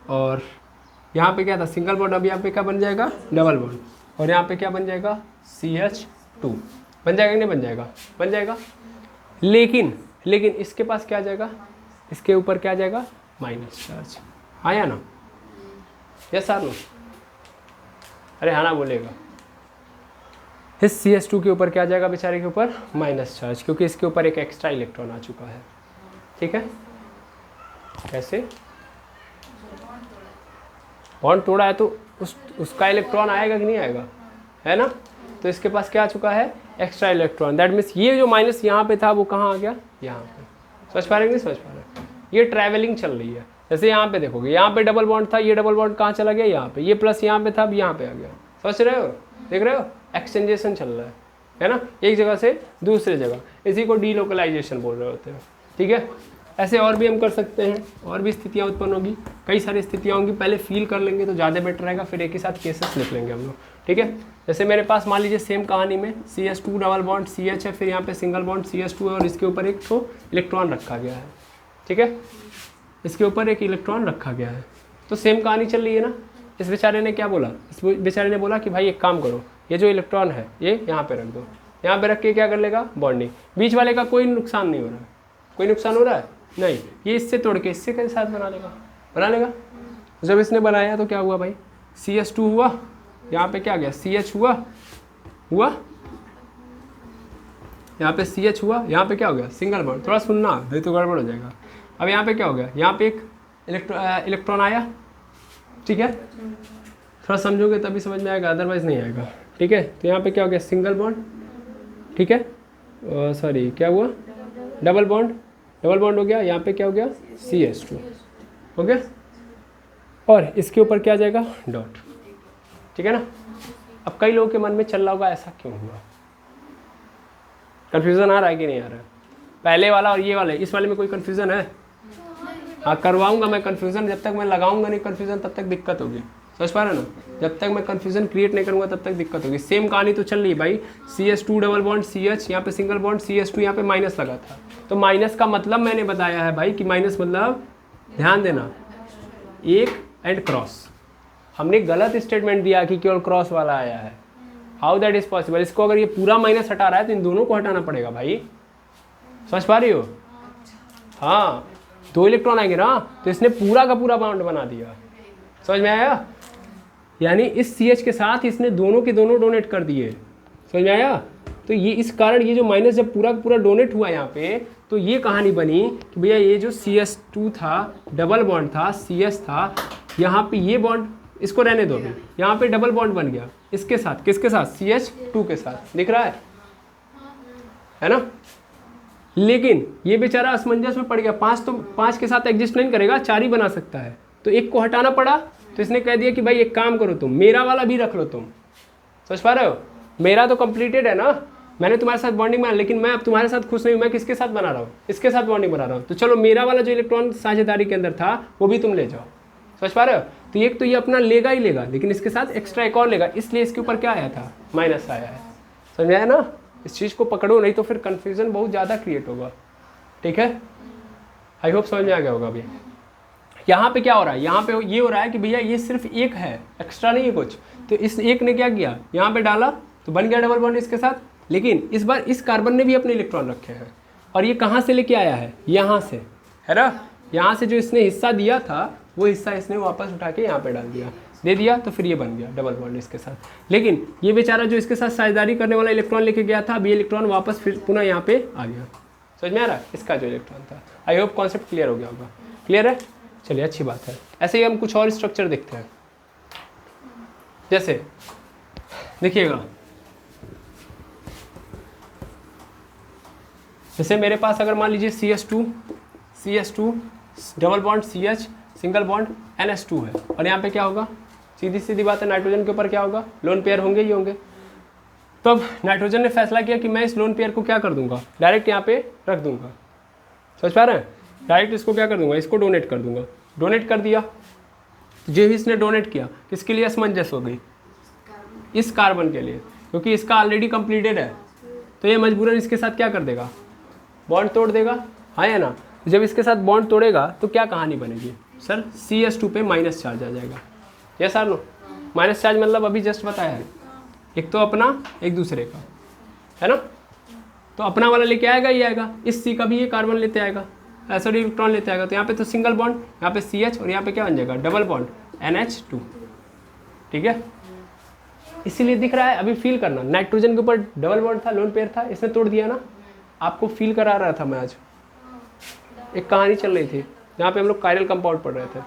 और यहाँ पे क्या था, सिंगल बॉन्ड, अब यहाँ पे क्या बन जाएगा, डबल बॉन्ड, और यहाँ पे क्या बन जाएगा, CH2 बन जाएगा, नहीं बन जाएगा, बन जाएगा। लेकिन इसके पास क्या आ जाएगा, इसके ऊपर क्या आ जाएगा, माइनस चार्ज, आया ना, यस सर नो, अरे हाँ ना बोलेगा। इस CH2 के ऊपर क्या आ जाएगा, बेचारे के ऊपर माइनस चार्ज, क्योंकि इसके ऊपर एक एक्स्ट्रा इलेक्ट्रॉन आ चुका है, ठीक है। कैसे बॉन्ड तोड़ा है तो उसका इलेक्ट्रॉन आएगा कि नहीं आएगा, है ना। तो इसके पास क्या आ चुका है, एक्स्ट्रा इलेक्ट्रॉन, दैट मीन्स ये जो माइनस यहाँ पे था वो कहाँ आ गया, यहाँ पे। समझ पा रहे हैं, नहीं समझ पा रहे, ये ट्रैवलिंग चल रही है। जैसे यहाँ पे देखोगे, यहाँ पे डबल बॉन्ड था, ये डबल बॉन्ड कहाँ चला गया, यहाँ पे, ये प्लस यहाँ पे था, अब यहाँ पे आ गया। समझ रहे हो, देख रहे हो, एक्सचेंजेशन चल रहा है ना, एक जगह से दूसरे जगह, इसी को डीलोकलाइजेशन बोल रहे होते हैं, ठीक है। ऐसे और भी हम कर सकते हैं, और भी स्थितियाँ उत्पन्न होगी, कई सारी स्थितियाँ होंगी, पहले फील कर लेंगे तो ज़्यादा बेटर रहेगा, फिर एक ही साथ केसेस लिख लेंगे हम लोग, ठीक है। जैसे मेरे पास मान लीजिए सेम कहानी में CH2 डबल बॉन्ड CH है, फिर यहाँ पे सिंगल बॉन्ड CH2 है और इसके ऊपर एक तो इलेक्ट्रॉन रखा गया है, ठीक है, इसके ऊपर एक इलेक्ट्रॉन रखा गया है। तो सेम कहानी चल रही है ना। इस बेचारे ने क्या बोला, इस बेचारे ने बोला कि भाई एक काम करो, ये जो इलेक्ट्रॉन है ये यहाँ पे रख दो, यहाँ पे रख के क्या कर लेगा, बॉन्डिंग, बीच वाले का कोई नुकसान नहीं हो रहा है, कोई नुकसान हो रहा है नहीं, ये इससे तोड़ के इससे के साथ बना लेगा। जब इसने बनाया तो क्या हुआ भाई, CH2 हुआ, यहाँ पे क्या गया, CH हुआ, यहाँ पे CH हुआ, यहाँ पे क्या हो गया, सिंगल बॉन्ड। थोड़ा सुनना नहीं तो गड़बड़ हो जाएगा। अब यहाँ पे क्या हो गया, यहाँ पे एक इलेक्ट्रॉन आया, ठीक है, थोड़ा समझोगे तभी समझ में आएगा, अदरवाइज नहीं आएगा, ठीक है। तो यहाँ पे क्या हो गया, सिंगल बॉन्ड, ठीक है, सॉरी क्या हुआ, डबल बॉन्ड हो गया, यहाँ पे क्या हो गया, CH2 हो गया, और इसके ऊपर क्या आ जाएगा, डॉट, ठीक है ना। अब कई लोगों के मन में चल रहा होगा ऐसा क्यों हुआ, कन्फ्यूज़न आ रहा है कि नहीं आ रहा है, पहले वाला और ये वाले, इस वाले में कोई कन्फ्यूज़न है, हाँ करवाऊंगा मैं कन्फ्यूज़न, जब तक मैं लगाऊंगा नहीं कन्फ्यूज़न तब तक दिक्कत होगी। समझ पा रहे हो ना? जब तक मैं कन्फ्यूजन क्रिएट नहीं करूँगा तब तक दिक्कत होगी। सेम कहानी तो चल रही है भाई, CH2 डबल बॉन्ड CH, यहाँ पे सिंगल बॉन्ड CH2, यहाँ पे माइनस लगा था। तो माइनस का मतलब मैंने बताया है भाई कि माइनस मतलब, ध्यान देना, एक एंड क्रॉस। हमने गलत स्टेटमेंट दिया कि केवल क्रॉस वाला आया है। How that is possible? इसको अगर ये पूरा माइनस हटा रहा है तो इन दोनों को हटाना पड़ेगा भाई। समझ पा रही हो? हाँ, 2 इलेक्ट्रॉन आएंगे ना, तो इसने पूरा का पूरा बॉन्ड बना दिया। समझ में आया? यानी इस CH के साथ इसने दोनों के दोनों डोनेट कर दिए। समझ में आया? तो ये इस कारण ये जो माइनस जब पूरा का पूरा डोनेट हुआ यहाँ पे, तो ये कहानी बनी कि भैया ये जो CH2 था, डबल बॉन्ड था, CH था, यहाँ पे ये बॉन्ड, इसको रहने दो अभी, यहाँ पे डबल बॉन्ड बन गया इसके साथ, किसके साथ? CH2 के साथ। दिख रहा है ना? लेकिन ये बेचारा असमंजस में पड़ गया, 5 के साथ एग्जिस्ट नहीं करेगा, 4 ही बना सकता है, तो एक को हटाना पड़ा। तो इसने कह दिया कि भाई एक काम करो, तुम मेरा वाला भी रख लो तुम। समझ पा रहे हो? मेरा तो कंप्लीटेड है ना, मैंने तुम्हारे साथ बॉन्डिंग बना, लेकिन मैं अब तुम्हारे साथ खुश नहीं हूँ, मैं किसके साथ बना रहा हूँ? इसके साथ बॉन्डिंग बना रहा हूँ। तो चलो मेरा वाला जो इलेक्ट्रॉन साझेदारी के अंदर था वो भी तुम ले जाओ। समझ पा रहे हो? तो एक तो ये अपना लेगा ही लेगा, लेकिन इसके साथ एक्स्ट्रा एक और लेगा, इसलिए इसके ऊपर क्या आया था? माइनस आया है। समझ आया ना? इस चीज़ को पकड़ो, नहीं तो फिर कन्फ्यूजन बहुत ज़्यादा क्रिएट होगा। ठीक है, आई होप समझ में आ गया होगा। अभी यहाँ पे क्या हो रहा है? यहाँ पे ये हो रहा है कि भैया ये सिर्फ एक है, एक्स्ट्रा नहीं है कुछ। तो इस एक ने क्या किया, यहाँ पे डाला तो बन गया डबल बॉन्ड इसके साथ। लेकिन इस बार इस कार्बन ने भी अपने इलेक्ट्रॉन रखे हैं, और ये कहाँ से लेके आया है? यहाँ से, है ना? यहाँ से जो इसने हिस्सा दिया था वो हिस्सा इसने वापस उठा के यहाँ पे डाल दिया, दे दिया, तो फिर ये बन गया डबल बॉन्ड इसके साथ। लेकिन ये बेचारा जो इसके साथ साझेदारी करने वाला इलेक्ट्रॉन लेके गया था, अब ये इलेक्ट्रॉन वापस फिर पुनः यहाँ पे आ गया। समझ में आ रहा है? इसका जो इलेक्ट्रॉन था। आई होप कॉन्सेप्ट क्लियर हो गया होगा। क्लियर है? चलिए, अच्छी बात है। ऐसे ही हम कुछ और स्ट्रक्चर देखते हैं। जैसे देखिएगा, जैसे मेरे पास अगर मान लीजिए CH2 double bond CH, single bond NH2 है, और यहाँ पे क्या होगा? सीधी सीधी बात है, नाइट्रोजन के ऊपर क्या होगा? लोन पेयर होंगे ही होंगे। तो अब नाइट्रोजन ने फैसला किया कि मैं इस लोन पेयर को क्या कर दूंगा? डायरेक्ट यहाँ पे रख दूंगा। समझ पा रहे हैं? डायरेक्ट इसको क्या कर दूंगा? इसको डोनेट कर दूंगा। डोनेट कर दिया, तो जो इसने डोनेट किया किसके लिए असमंजस हो गई? इस कार्बन के लिए, क्योंकि इसका ऑलरेडी कंप्लीटेड है, तो ये मजबूरन इसके साथ क्या कर देगा? बॉन्ड तोड़ देगा। हाँ या ना? जब इसके साथ बॉन्ड तोड़ेगा तो क्या कहानी बनेगी? सर CH2 पे माइनस चार्ज आ जाएगा। यस और नो? माइनस चार्ज मतलब अभी जस्ट बताया है, एक तो अपना, एक दूसरे का, है ना? तो अपना वाला लेके आएगा ही आएगा, इस C का भी ये कार्बन लेते आएगा, सॉरी इलेक्ट्रॉन लेते आएगा। तो यहाँ पे तो सिंगल बॉन्ड, यहाँ पे CH, और यहाँ पे क्या बन जाएगा? Double bond NH2। ठीक है, इसीलिए दिख रहा है। अभी फील करना, नाइट्रोजन के ऊपर डबल बॉन्ड था, लोन पेयर था, इसने तोड़ दिया ना। आपको फील करा रहा था मैं आज, एक कहानी चल रही थी जहाँ पे हम लोग कायरल कंपाउंड पढ़ रहे थे।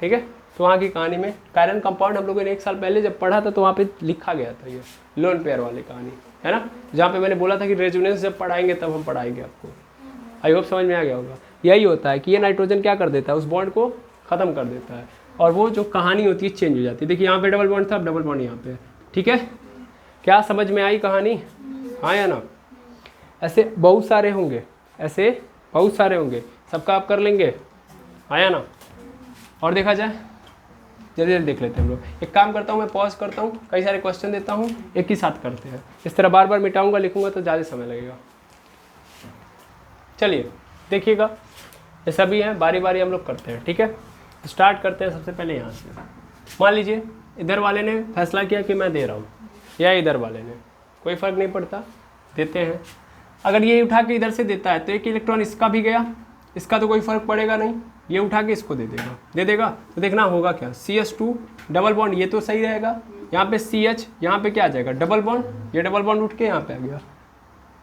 ठीक है, तो वहाँ की कहानी में कायरल कंपाउंड हम लोगों ने 1 साल पहले जब पढ़ा था, तो वहाँ पे लिखा गया था ये लोन पेयर वाली कहानी, है ना? जहाँ पे मैंने बोला था कि रेजोनेंस जब पढ़ाएंगे तब हम पढ़ाएंगे आपको। आई होप समझ में आ गया होगा। यही होता है कि ये नाइट्रोजन क्या कर देता है? उस बॉन्ड को ख़त्म कर देता है, और वो जो कहानी होती है चेंज हो जाती है। देखिए यहाँ पे डबल बॉन्ड था, अब डबल बॉन्ड यहाँ पे। ठीक है, क्या समझ में आई कहानी? हाँ या ना? ऐसे बहुत सारे होंगे, ऐसे बहुत सारे होंगे, सबका आप कर लेंगे। हाँ या ना? और देखा जाए, जल्दी जल्दी देख लेते हैं हम लोग। एक काम करता हूँ, मैं पॉज करता हूँ, कई सारे क्वेश्चन देता हूँ, एक ही साथ करते हैं। इस तरह बार बार मिटाऊंगा, लिखूंगा तो ज़्यादा समय लगेगा। चलिए देखिएगा, ये सभी हैं, बारी बारी हम लोग करते हैं। ठीक है, स्टार्ट करते हैं सबसे पहले यहाँ से। मान लीजिए इधर वाले ने फैसला किया कि मैं दे रहा हूँ, या इधर वाले ने, कोई फ़र्क नहीं पड़ता, देते हैं। अगर ये उठा के इधर से देता है तो एक इलेक्ट्रॉन इसका भी गया, इसका तो कोई फ़र्क पड़ेगा नहीं, ये उठा के इसको दे देगा। तो देखना होगा क्या? CH2 डबल बॉन्ड, ये तो सही रहेगा, यहाँ पे CH, यहाँ पे क्या आ जाएगा? डबल बॉन्ड, ये डबल बॉन्ड उठ के यहाँ पे आ गया,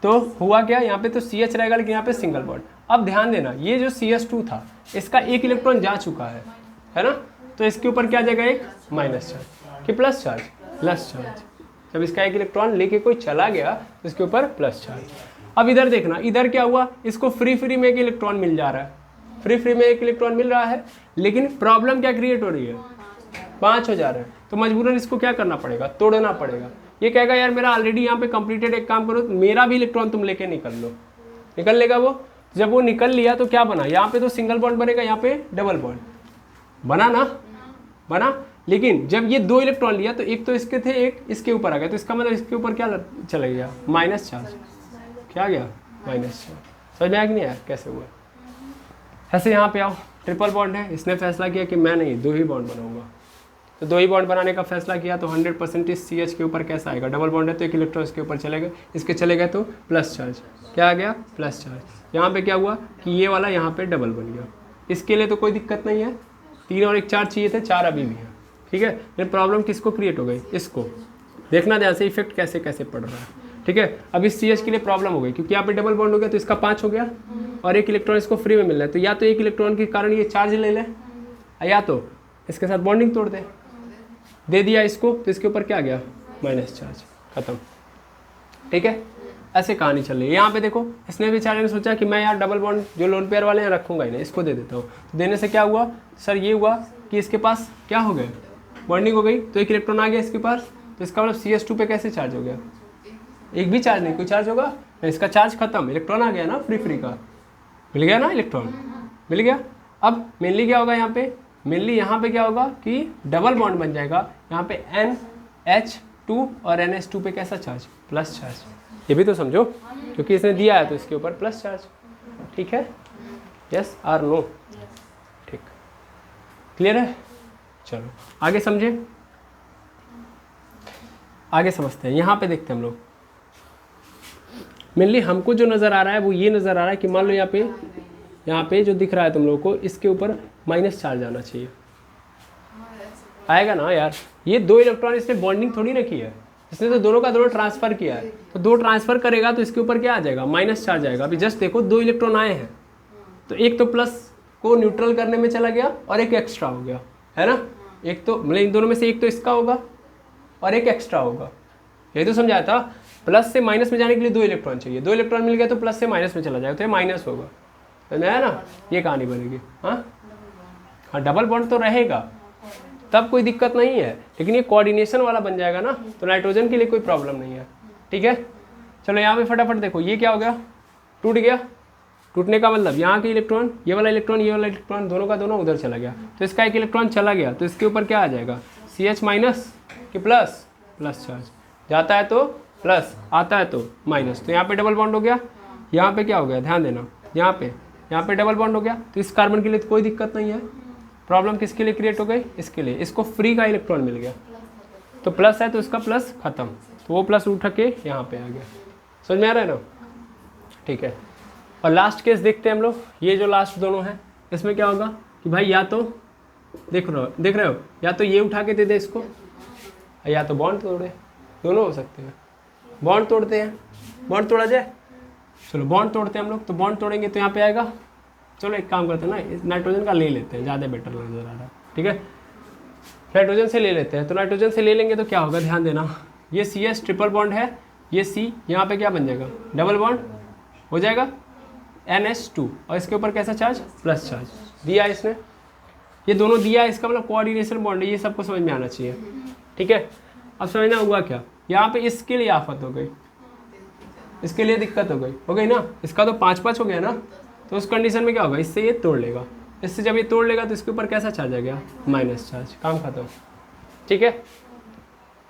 तो हुआ क्या? यहाँ पे तो CH रहेगा, लेकिन यहाँ पे सिंगल बॉन्ड। अब ध्यान देना, ये जो CH2 था, इसका एक इलेक्ट्रॉन जा चुका है ना? तो इसके ऊपर क्या आ जाएगा? एक माइनस चार्ज कि प्लस चार्ज? Plus charge. जब इसका एक इलेक्ट्रॉन लेके कोई चला गया तो इसके ऊपर प्लस चार्ज। अब इधर देखना, इधर क्या हुआ? इसको फ्री में एक इलेक्ट्रॉन मिल जा रहा है, फ्री में एक इलेक्ट्रॉन मिल रहा है, लेकिन प्रॉब्लम क्या क्रिएट हो रही है? 5 हो जा रहा है। तो मजबूरन इसको क्या करना पड़ेगा? तोड़ना पड़ेगा। ये कहेगा यार मेरा ऑलरेडी यहाँ पे कंप्लीटेड, एक काम करो मेरा भी इलेक्ट्रॉन तुम लेके निकल लो। निकल लेगा वो। जब वो निकल लिया तो क्या बना? यहाँ पे तो सिंगल बॉन्ड बनेगा, यहाँ पे डबल बॉन्ड बना ना? बना। लेकिन जब ये 2 इलेक्ट्रॉन लिया तो एक तो इसके थे, एक इसके ऊपर आ गया, तो इसका मतलब इसके ऊपर क्या चला गया, माइनस चार्ज। क्या गया, माइनस चार्ज। समझ में आया कि नहीं आया कैसे हुआ। ऐसे यहाँ पे आओ, ट्रिपल बॉन्ड है, इसने फैसला किया कि मैं नहीं 2 ही बॉन्ड बनाऊंगा, तो 2 ही बॉन्ड बनाने का फैसला किया, तो 100% CH के ऊपर कैसा आएगा, डबल बॉन्ड है तो एक इलेक्ट्रॉन इसके ऊपर चलेगा, इसके चले गए तो प्लस चार्ज। क्या आ गया, प्लस चार्ज। यहाँ पे क्या हुआ कि ये वाला यहाँ पे डबल बन गया, इसके लिए तो कोई दिक्कत नहीं है, 3 और 1 4 चाहिए थे, 4 अभी भी है, ठीक है। फिर प्रॉब्लम किसको क्रिएट हो गई, इसको। देखना ध्यान से इफेक्ट कैसे कैसे पड़ रहा है, ठीक है। अब इस CH के लिए प्रॉब्लम हो गई, क्योंकि यहाँ पे डबल बॉन्ड हो गया तो इसका 5 हो गया और एक इलेक्ट्रॉन इसको फ्री में मिल रहा है, तो या तो एक इलेक्ट्रॉन के कारण ये चार्ज ले ले, या तो इसके साथ बॉन्डिंग तोड़ दे दिया इसको, तो इसके ऊपर क्या गया, माइनस चार्ज, खत्म, ठीक है। ऐसे कहानी चल रही है। यहाँ पे देखो, इसने बेचारे ने सोचा कि मैं यार डबल बॉन्ड जो लोन पेयर वाले हैं रखूंगा ही नहीं, इसको दे देता हूँ। तो देने से क्या हुआ सर, ये हुआ कि इसके पास क्या हो गया, बॉन्डिंग हो गई, तो एक इलेक्ट्रॉन आ गया इसके पास, तो इसका मतलब CH2 पे कैसे चार्ज हो गया, एक भी चार्ज नहीं, कोई चार्ज होगा नहीं, इसका चार्ज खत्म, इलेक्ट्रॉन आ गया ना, फ्री का मिल गया ना, इलेक्ट्रॉन मिल गया। अब मेनली क्या होगा यहाँ पे, मेनली यहाँ पे क्या होगा कि डबल बॉन्ड बन जाएगा, यहाँ पे NH2 और NH2 पे कैसा चार्ज, प्लस चार्ज। ये भी तो समझो, क्योंकि इसने दिया है तो इसके ऊपर प्लस चार्ज, ठीक है, यस और नो, ठीक, क्लियर है। चलो आगे समझे, आगे समझते हैं। यहाँ पे देखते हैं हम लोग, मेनली हमको जो नज़र आ रहा है वो ये नज़र आ रहा है कि मान लो यहाँ पे जो दिख रहा है तुम लोगों को, इसके ऊपर माइनस चार्ज आना चाहिए, आएगा ना यार। ये 2 इलेक्ट्रॉन इसने बॉन्डिंग थोड़ी ना की है, इसने तो दोनों का दोनों ट्रांसफर किया है, तो 2 ट्रांसफर करेगा तो इसके ऊपर क्या आ जाएगा, माइनस चार्ज आएगा। अभी जस्ट देखो 2 इलेक्ट्रॉन आए हैं, तो एक तो प्लस को न्यूट्रल करने में चला गया और एक एक्स्ट्रा हो गया, है ना। एक तो मतलब इन दोनों में से एक तो इसका होगा और एक एक्स्ट्रा होगा, यही तो समझाया था। प्लस से माइनस में जाने के लिए 2 इलेक्ट्रॉन चाहिए, 2 इलेक्ट्रॉन मिल गया तो प्लस से माइनस में चला जाएगा, तो ये माइनस होगा, समझ में आया ना, ये कहानी बनेगी। हाँ डबल बॉन्ड तो रहेगा, तब कोई दिक्कत नहीं है, लेकिन ये कोऑर्डिनेशन वाला बन जाएगा ना, तो नाइट्रोजन के लिए कोई प्रॉब्लम नहीं है, ठीक है। चलो यहाँ पे फटाफट देखो, ये क्या हो गया, टूट गया। टूटने का मतलब यहाँ के इलेक्ट्रॉन, ये वाला इलेक्ट्रॉन दोनों का दोनों उधर चला गया, तो इसका एक इलेक्ट्रॉन चला गया, तो इसके ऊपर क्या आ जाएगा, CH माइनस कि प्लस, प्लस चार्ज। जाता है तो प्लस, आता है तो माइनस, तो यहाँ पे डबल बॉन्ड हो गया। यहाँ पे क्या हो गया, ध्यान देना, यहाँ पे डबल बॉन्ड हो गया, तो इस कार्बन के लिए तो कोई दिक्कत नहीं है। प्रॉब्लम किसके लिए क्रिएट हो गई, इसके लिए, इसको फ्री का इलेक्ट्रॉन मिल गया, तो प्लस है तो इसका प्लस खत्म, तो वो प्लस उठ के यहाँ पे आ गया। समझ में आ रहा है ना, ठीक है। और लास्ट केस देखते हैं हम लोग, ये जो लास्ट दोनों हैं, इसमें क्या होगा कि भाई या तो देख रहे हो, या तो ये उठा के दे दे इसको, या तो बॉन्ड तोड़े, दोनों हो सकते हैं। बॉन्ड तोड़ते हैं, बॉन्ड तोड़ा जाए, चलो बॉन्ड तोड़ते हैं हम लोग। तो बॉन्ड तोड़ेंगे तो यहाँ पे आएगा, चलो एक काम करते हैं ना, इस नाइट्रोजन का ले लेते हैं, ज़्यादा बेटर नजर आ रहा है, ठीक है। नाइट्रोजन से ले लेते हैं, तो नाइट्रोजन से ले लेंगे तो क्या होगा, ध्यान देना, ये CH ट्रिपल बॉन्ड है, ये C यहाँ पे क्या बन जाएगा, डबल बॉन्ड हो जाएगा, NH2, और इसके ऊपर कैसा चार्ज, प्लस चार्ज दिया इसने, ये दोनों दिया, इसका मतलब कोऑर्डिनेशन बॉन्ड है, ये सबको समझ में आना चाहिए, ठीक है। अब समझना हुआ क्या, यहाँ पे इसके लिए आफत हो गई, इसके लिए दिक्कत हो गई ना, इसका तो 5-5 हो गया ना, तो उस कंडीशन में क्या होगा, इससे ये तोड़ लेगा, इससे जब ये तोड़ लेगा तो इसके ऊपर कैसा चार्ज आ गया, माइनस चार्ज, काम खत्म, ठीक है।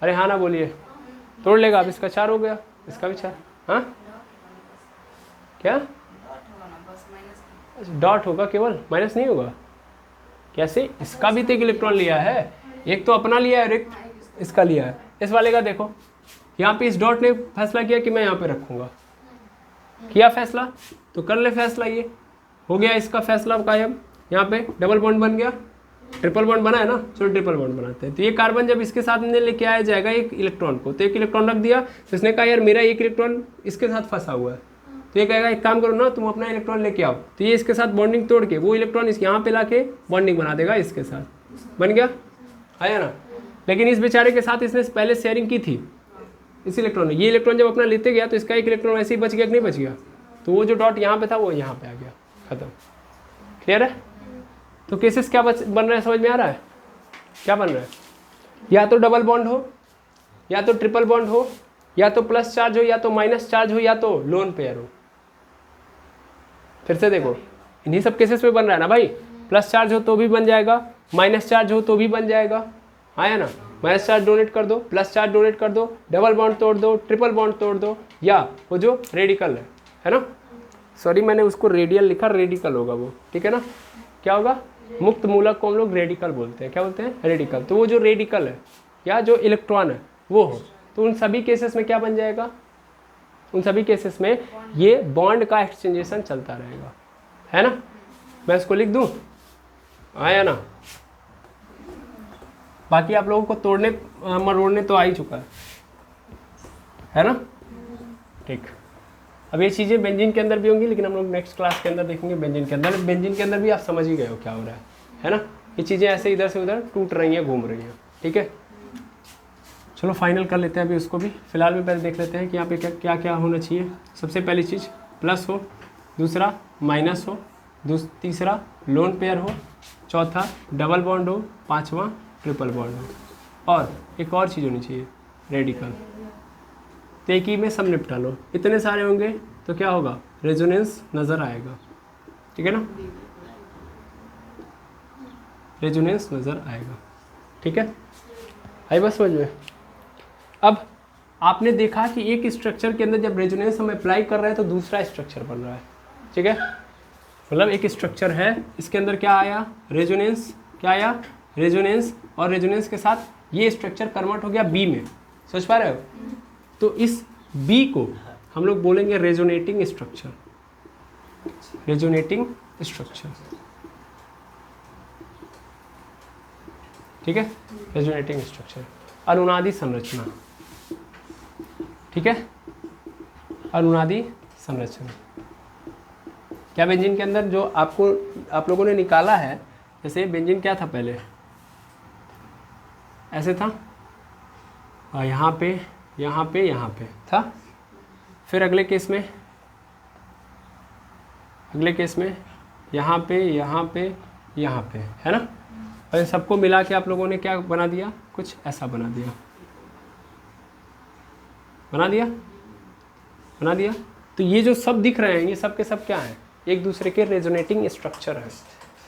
अरे हाँ ना बोलिए, तोड़ लेगा, अब इसका 4 हो गया, इसका भी 4, हाँ क्या डॉट होगा, केवल माइनस नहीं होगा, कैसे, इसका भी तो एक इलेक्ट्रॉन लिया है, एक तो अपना लिया है और एक इसका लिया है। इस वाले का देखो, यहाँ पे इस डॉट ने फैसला किया कि मैं यहाँ पे रखूँगा, किया फैसला, तो कर ले फैसला, ये हो गया इसका फैसला कायम। यहाँ पे डबल बॉन्ड बन गया, ट्रिपल बॉन्ड बना है ना, चलो ट्रिपल बॉन्ड बनाते हैं। तो ये कार्बन जब इसके साथ में लेके आया जाएगा एक इलेक्ट्रॉन को, तो एक इलेक्ट्रॉन रख दिया, तो इसने कहा यार मेरा एक इलेक्ट्रॉन इसके साथ फंसा हुआ है, तो ये कहेगा एक काम करो ना, तुम अपना इलेक्ट्रॉन लेके आओ, तो ये इसके साथ बॉन्डिंग तोड़ के वो इलेक्ट्रॉन इस यहाँ पे ला के बॉन्डिंग बना देगा इसके साथ, बन गया, आया ना। लेकिन इस बेचारे के साथ इसने पहले शेयरिंग की थी इस इलेक्ट्रॉन ने, ये इलेक्ट्रॉन जब अपना लेते गया तो इसका एक इलेक्ट्रॉन ऐसे ही बच गया कि नहीं बच गया, तो वो जो डॉट यहाँ पे था वो यहाँ पे आ गया, खत्म, क्लियर है। तो केसेस क्या बन रहा है, समझ में आ रहा है क्या बन रहा है, या तो डबल बॉन्ड हो, या तो ट्रिपल बॉन्ड हो, या तो प्लस चार्ज हो, या तो माइनस चार्ज हो, या तो लोन पेयर हो। फिर से देखो, इन्हीं सब केसेस में बन रहा है ना भाई, प्लस चार्ज हो तो भी बन जाएगा, माइनस चार्ज हो तो भी बन जाएगा, हाँ या ना, माइनस चार्ज डोनेट कर दो, प्लस चार्ज डोनेट कर दो, डबल बॉन्ड तोड़ दो, ट्रिपल बॉन्ड तोड़ दो, या वो जो रेडिकल है ना, सॉरी मैंने उसको रेडियल लिखा, रेडिकल होगा वो, ठीक है ना, क्या होगा, मुक्त मूलक को हम लोग रेडिकल बोलते हैं, क्या बोलते हैं, रेडिकल। तो वो जो रेडिकल है या जो इलेक्ट्रॉन है वो हो, तो उन सभी केसेस में क्या बन जाएगा, उन सभी केसेस में ये बॉन्ड का एक्सचेंजेशन चलता रहेगा, है ना। मैं इसको लिख दूं, आया ना, बाकी आप लोगों को तोड़ने मरोड़ने तो आ ही चुका है ना, ठीक। अब ये चीज़ें बेंजीन के अंदर भी होंगी, लेकिन हम लोग नेक्स्ट क्लास के अंदर देखेंगे बेंजीन के अंदर। बेंजीन के अंदर भी आप समझ ही गए हो क्या हो रहा है ना। ये चीज़ें ऐसे इधर से उधर टूट रही हैं, घूम रही हैं, ठीक है। चलो फाइनल कर लेते हैं अभी उसको भी। फिलहाल में पहले देख लेते हैं कि यहाँ पे क्या क्या होना चाहिए। सबसे पहली चीज़ प्लस हो, दूसरा माइनस हो, तीसरा लोन पेयर हो, चौथा डबल बॉन्ड हो, पाँचवा ट्रिपल बॉन्ड हो, और एक और चीज़ होनी चाहिए रेडिकल। तो एक ही में सब निपटा लो। इतने सारे होंगे तो क्या होगा, रेजोनेंस नज़र आएगा, ठीक है ना, रेजोनेंस नज़र आएगा, ठीक है। आई बस समझ में। अब आपने देखा कि एक स्ट्रक्चर के अंदर जब रेजोनेंस हम अप्लाई कर रहे हैं तो दूसरा स्ट्रक्चर बन रहा है, ठीक है। मतलब एक स्ट्रक्चर है, इसके अंदर क्या आया, रेजोनेंस, क्या आया, रेजोनेंस, और रेजोनेंस के साथ ये स्ट्रक्चर कन्वर्ट हो गया बी में, सोच पा रहे हो। तो इस बी को हम लोग बोलेंगे रेजोनेटिंग स्ट्रक्चर, रेजोनेटिंग स्ट्रक्चर, ठीक है, रेजोनेटिंग स्ट्रक्चर। अनुनादी संरचना, ठीक है, अनुनादी संरचना। क्या बेंजीन के अंदर जो आप लोगों ने निकाला है, जैसे बेंजीन क्या था पहले, ऐसे था, और यहाँ पे यहाँ पे यहाँ पे था। फिर अगले केस में यहाँ पे यहाँ पे यहाँ पे, है ना। और इन सबको मिला के आप लोगों ने क्या बना दिया, कुछ ऐसा बना दिया, बना दिया। तो ये जो सब दिख रहे हैं ये सब के सब क्या हैं, एक दूसरे के रेजोनेटिंग स्ट्रक्चर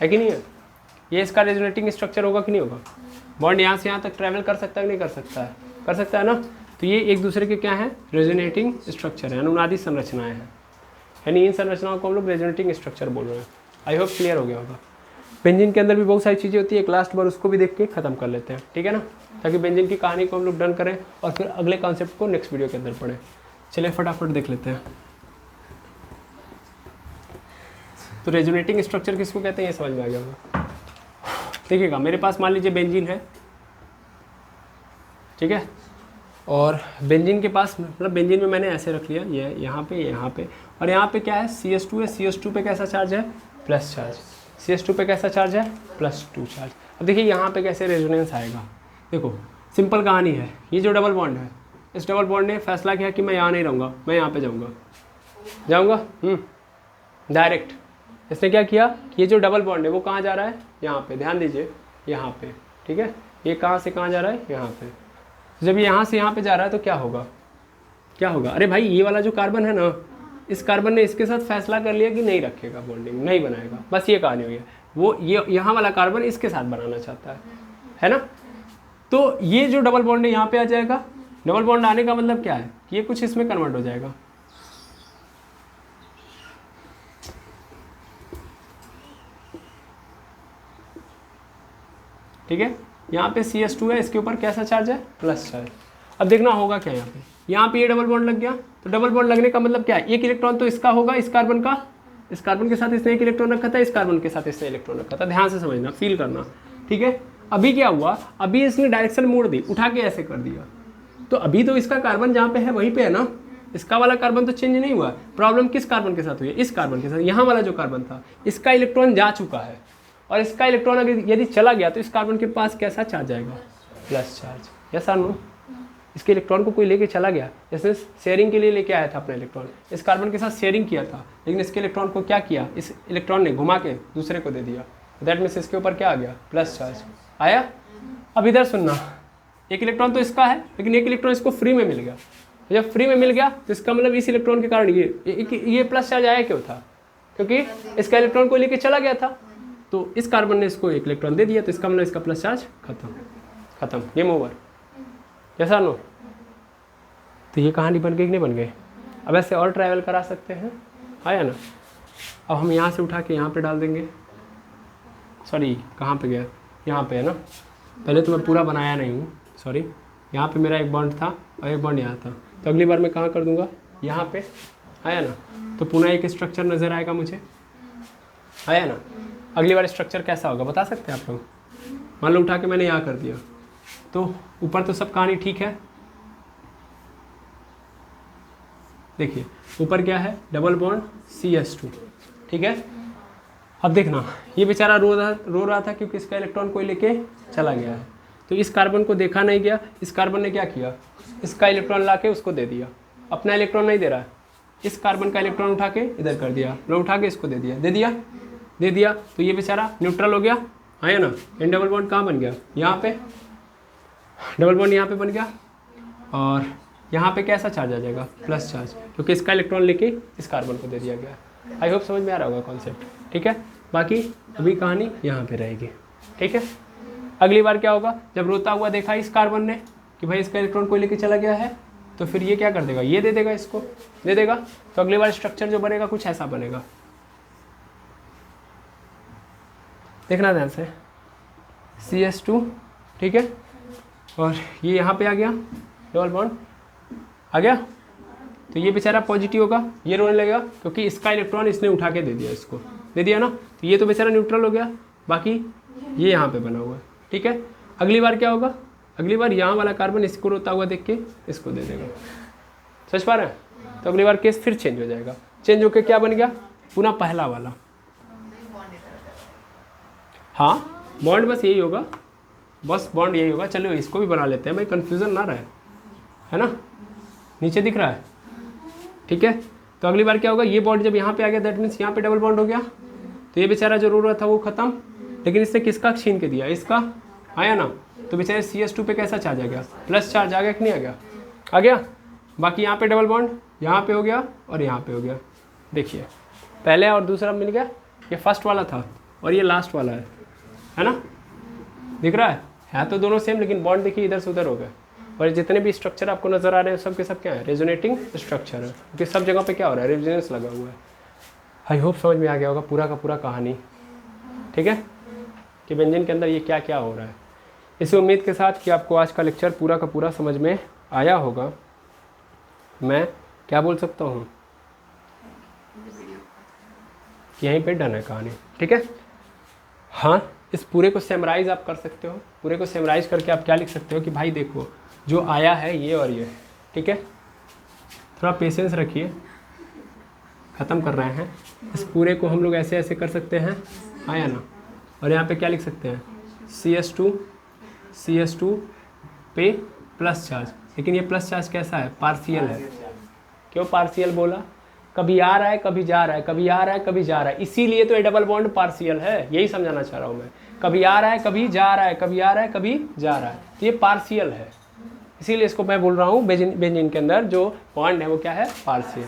है कि नहीं है। ये इसका रेजोनेटिंग स्ट्रक्चर होगा कि नहीं होगा। बॉन्ड यहाँ से यहाँ तक ट्रैवल कर सकता है कि नहीं कर सकता है, कर सकता है ना। तो ये एक दूसरे के क्या है, रेजोनेटिंग स्ट्रक्चर है, अनुनादी संरचनाएं हैं, यानी इन संरचनाओं को हम लोग रेजोनेटिंग स्ट्रक्चर बोल रहे हैं। आई होप क्लियर हो गया होगा। बेंजीन के अंदर भी बहुत सारी चीज़ें होती है, एक लास्ट बार उसको भी देख के ख़त्म कर लेते हैं, ठीक है ना, ताकि बेंजीन की कहानी को हम लोग डन करें और फिर अगले कॉन्सेप्ट को नेक्स्ट वीडियो के अंदर पढ़ें। चलिए फटाफट देख लेते हैं। तो रेजोनेटिंग स्ट्रक्चर किसको कहते हैं ये समझ में आ गया होगा। देखिएगा मेरे पास मान लीजिए बेंजीन है, ठीक है, और बेंजीन के पास मतलब बेंजीन में मैंने ऐसे रख लिया, ये यहाँ पे और यहाँ पे क्या है, CS2 है। CS2 पे कैसा चार्ज है, प्लस चार्ज। CS2 पे कैसा चार्ज है, +2 चार्ज। अब देखिए यहाँ पे कैसे रेजोनेंस आएगा। देखो सिंपल कहानी है, ये जो डबल बॉन्ड है, इस डबल बॉन्ड ने फैसला किया कि मैं यहाँ नहीं रहूँगा, मैं यहाँ पे जाऊँगा डायरेक्ट। इसने क्या किया कि ये जो डबल बॉन्ड है वो कहाँ जा रहा है, यहाँ पे, ध्यान दीजिए यहाँ पे, ठीक है। ये कहाँ से कहाँ जा रहा है, यहाँ पे। जब ये यहाँ से यहाँ पे जा रहा है तो क्या होगा, अरे भाई ये वाला जो कार्बन है ना, इस कार्बन ने इसके साथ फैसला कर लिया कि नहीं रखेगा, बॉन्डिंग नहीं बनाएगा, बस ये कहानी हुई है। वो ये यहाँ वाला कार्बन इसके साथ बनाना चाहता है ना। तो ये जो डबल बॉन्ड है यहाँ पे आ जाएगा। डबल बॉन्ड आने का मतलब क्या है, ये कुछ इसमें कन्वर्ट हो जाएगा, ठीक है। यहाँ पे CS2 है, इसके ऊपर कैसा चार्ज है, प्लस चार्ज। अब देखना होगा क्या, यहाँ पे ये डबल बॉन्ड लग गया। तो डबल बॉन्ड लगने का मतलब क्या है, एक इलेक्ट्रॉन तो इसका होगा, इस कार्बन का, इस कार्बन के साथ इसने एक इलेक्ट्रॉन रखा था, इस कार्बन के साथ इसने इलेक्ट्रॉन रखा था। ध्यान से समझना, फील करना, ठीक है। अभी क्या हुआ, अभी इसने डायरेक्शन मोड़ दी, उठा के ऐसे कर दिया। तो अभी तो इसका कार्बन जहाँ पे है वहीं पे है ना, इसका वाला कार्बन तो चेंज नहीं हुआ। प्रॉब्लम किस कार्बन के साथ हुई है, इस कार्बन के साथ। यहाँ वाला जो कार्बन था इसका इलेक्ट्रॉन जा चुका है, और इसका इलेक्ट्रॉन अगर यदि चला गया तो इस कार्बन के पास कैसा चार्ज आएगा, प्लस चार्ज। यस और नो। इसके इलेक्ट्रॉन को कोई लेके चला गया, जैसे शेयरिंग के लिए लेके आया था अपना इलेक्ट्रॉन, इस कार्बन के साथ शेयरिंग किया था, लेकिन इसके इलेक्ट्रॉन को क्या किया, इस इलेक्ट्रॉन ने घुमा के दूसरे को दे दिया। दैट मीन्स इसके ऊपर क्या आ गया, प्लस चार्ज आया। अब इधर सुनना, एक इलेक्ट्रॉन तो इसका है, लेकिन एक इलेक्ट्रॉन इसको फ्री में मिल गया। जब फ्री में मिल गया तो इसका मतलब इस इलेक्ट्रॉन के कारण ये प्लस चार्ज आया क्यों था, क्योंकि इसका इलेक्ट्रॉन को लेके चला गया था। तो इस कार्बन ने इसको एक इलेक्ट्रॉन दे दिया, तो इसका मतलब इसका प्लस चार्ज खत्म। खत्म, गेम ओवर। कैसा नो? तो ये कहानी बन गई कि नहीं बन गई? अब ऐसे और ट्रैवल करा सकते हैं, आया ना? अब हम यहाँ से उठा के यहाँ पे डाल देंगे, सॉरी कहाँ पे गया, यहाँ पे है ना। पहले तो मैं पूरा बनाया नहीं हूँ, सॉरी। यहाँ पे मेरा एक बॉन्ड था और एक बॉन्ड यहाँ था, तो अगली बार मैं कहाँ कर दूँगा, यहाँ पे, आया ना? तो पुनः एक स्ट्रक्चर नज़र आएगा मुझे, आया ना? अगली बार स्ट्रक्चर कैसा होगा बता सकते हैं आप लोग? मान लो उठा के मैंने यहाँ कर दिया, तो ऊपर तो सब कहानी ठीक है। देखिए ऊपर क्या है, डबल बॉन्ड CS2, ठीक है। अब देखना, ये बेचारा रो रहा था क्योंकि इसका इलेक्ट्रॉन कोई लेके चला गया है। तो इस कार्बन को देखा नहीं गया, इस कार्बन ने क्या किया, इसका इलेक्ट्रॉन ला के उसको दे दिया। अपना इलेक्ट्रॉन नहीं दे रहा है, इस कार्बन का इलेक्ट्रॉन उठा के इधर कर दिया, लो उठा के इसको दे दिया। तो ये बेचारा न्यूट्रल हो गया, आया ना? इन डबल बॉन्ड कहाँ बन गया, यहाँ पे डबल बॉन्ड यहाँ पे बन गया, और यहाँ पे कैसा चार्ज आ जाएगा, प्लस चार्ज, क्योंकि इसका इलेक्ट्रॉन लेके इस कार्बन को दे दिया गया। आई होप समझ में आ रहा होगा कॉन्सेप्ट, ठीक है। बाकी अभी कहानी यहाँ पे रहेगी, ठीक है। अगली बार क्या होगा, जब रोता हुआ देखा इस कार्बन ने कि भाई इसका इलेक्ट्रॉन कोई लेके चला गया है, तो फिर ये क्या कर देगा, ये दे देगा, इसको दे देगा। तो अगली बार स्ट्रक्चर जो बनेगा कुछ ऐसा बनेगा, देखना ध्यान से, CS2, ठीक है। और ये यहाँ पे आ गया डबल बॉन्ड, आ गया। तो ये बेचारा पॉजिटिव होगा, ये रोने लगेगा क्योंकि इसका इलेक्ट्रॉन इसने उठा के दे दिया, इसको दे दिया ना। तो ये तो बेचारा न्यूट्रल हो गया, बाकी ये यहाँ पे बना हुआ है, ठीक है। अगली बार क्या होगा, अगली बार यहाँ वाला कार्बन इसको रोता हुआ देख के इसको दे देगा, समझ पा रहे हैं? तो अगली बार केस फिर चेंज हो जाएगा, चेंज होके क्या बन गया, पुनः पहला वाला। हाँ बॉन्ड बस यही होगा, बस बॉन्ड यही होगा। चलो इसको भी बना लेते हैं भाई, कन्फ्यूज़न ना रहे, है ना? नीचे दिख रहा है, ठीक है। तो अगली बार क्या होगा, ये बॉन्ड जब यहाँ पे आ गया, दैट मीन्स यहाँ पे डबल बॉन्ड हो गया। तो ये बेचारा जो रो रहा था वो खत्म, लेकिन इसने किसका छीन के दिया, इसका, आया ना? तो बेचारे CS2 पे कैसा चार्ज आ गया, प्लस चार्ज आ गया कि नहीं आ गया, आ गया। बाकी यहाँ पे डबल बॉन्ड यहाँ पे हो गया और यहाँ पे हो गया। देखिए पहले और दूसरा मिल गया, ये फर्स्ट वाला था और ये लास्ट वाला है ना? दिख रहा है तो दोनों सेम, लेकिन बॉन्ड देखिए इधर से उधर हो गए। और जितने भी स्ट्रक्चर आपको नजर आ रहे हैं सब के सब क्या है, रेजोनेटिंग स्ट्रक्चर है, क्योंकि सब जगह पे क्या हो रहा है, रेजोनेंस लगा हुआ है। आई होप समझ में आ गया होगा पूरा का पूरा कहानी, ठीक है, कि व्यंजन के अंदर ये क्या क्या हो रहा है। इसी उम्मीद के साथ कि आपको आज का लेक्चर पूरा का पूरा समझ में आया होगा। मैं क्या बोल सकता हूँ, यहीं पे डन है कहानी, ठीक है। हाँ, इस पूरे को सेमराइज आप कर सकते हो, पूरे को सेमराइज करके आप क्या लिख सकते हो कि भाई देखो जो आया है ये और ये, ठीक है। थोड़ा पेशेंस रखिए, ख़त्म कर रहे हैं। इस पूरे को हम लोग ऐसे ऐसे कर सकते हैं, आया ना? और यहाँ पे क्या लिख सकते हैं, CS2 पे प्लस चार्ज, लेकिन ये प्लस चार्ज कैसा है, पार्शियल है। क्यों पार्शियल बोला, कभी आ रहा है कभी जा रहा है, कभी आ रहा है कभी जा रहा है, इसीलिए तो ये डबल बॉन्ड पार्शियल है, यही समझाना चाह रहा हूँ मैं। कभी आ रहा है कभी जा रहा है, कभी आ रहा है कभी जा रहा है, तो ये पार्शियल है, इसीलिए इसको मैं बोल रहा हूँ बेंजीन के अंदर जो बॉन्ड है वो क्या है, पार्शियल।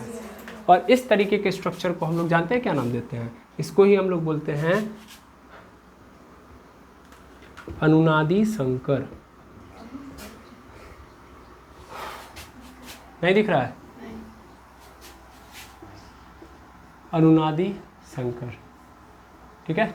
और इस तरीके के स्ट्रक्चर को हम लोग जानते हैं क्या नाम देते हैं, इसको ही हम लोग बोलते हैं अनुनादी संकर। नहीं दिख रहा है, अनुनादी संकर, ठीक है।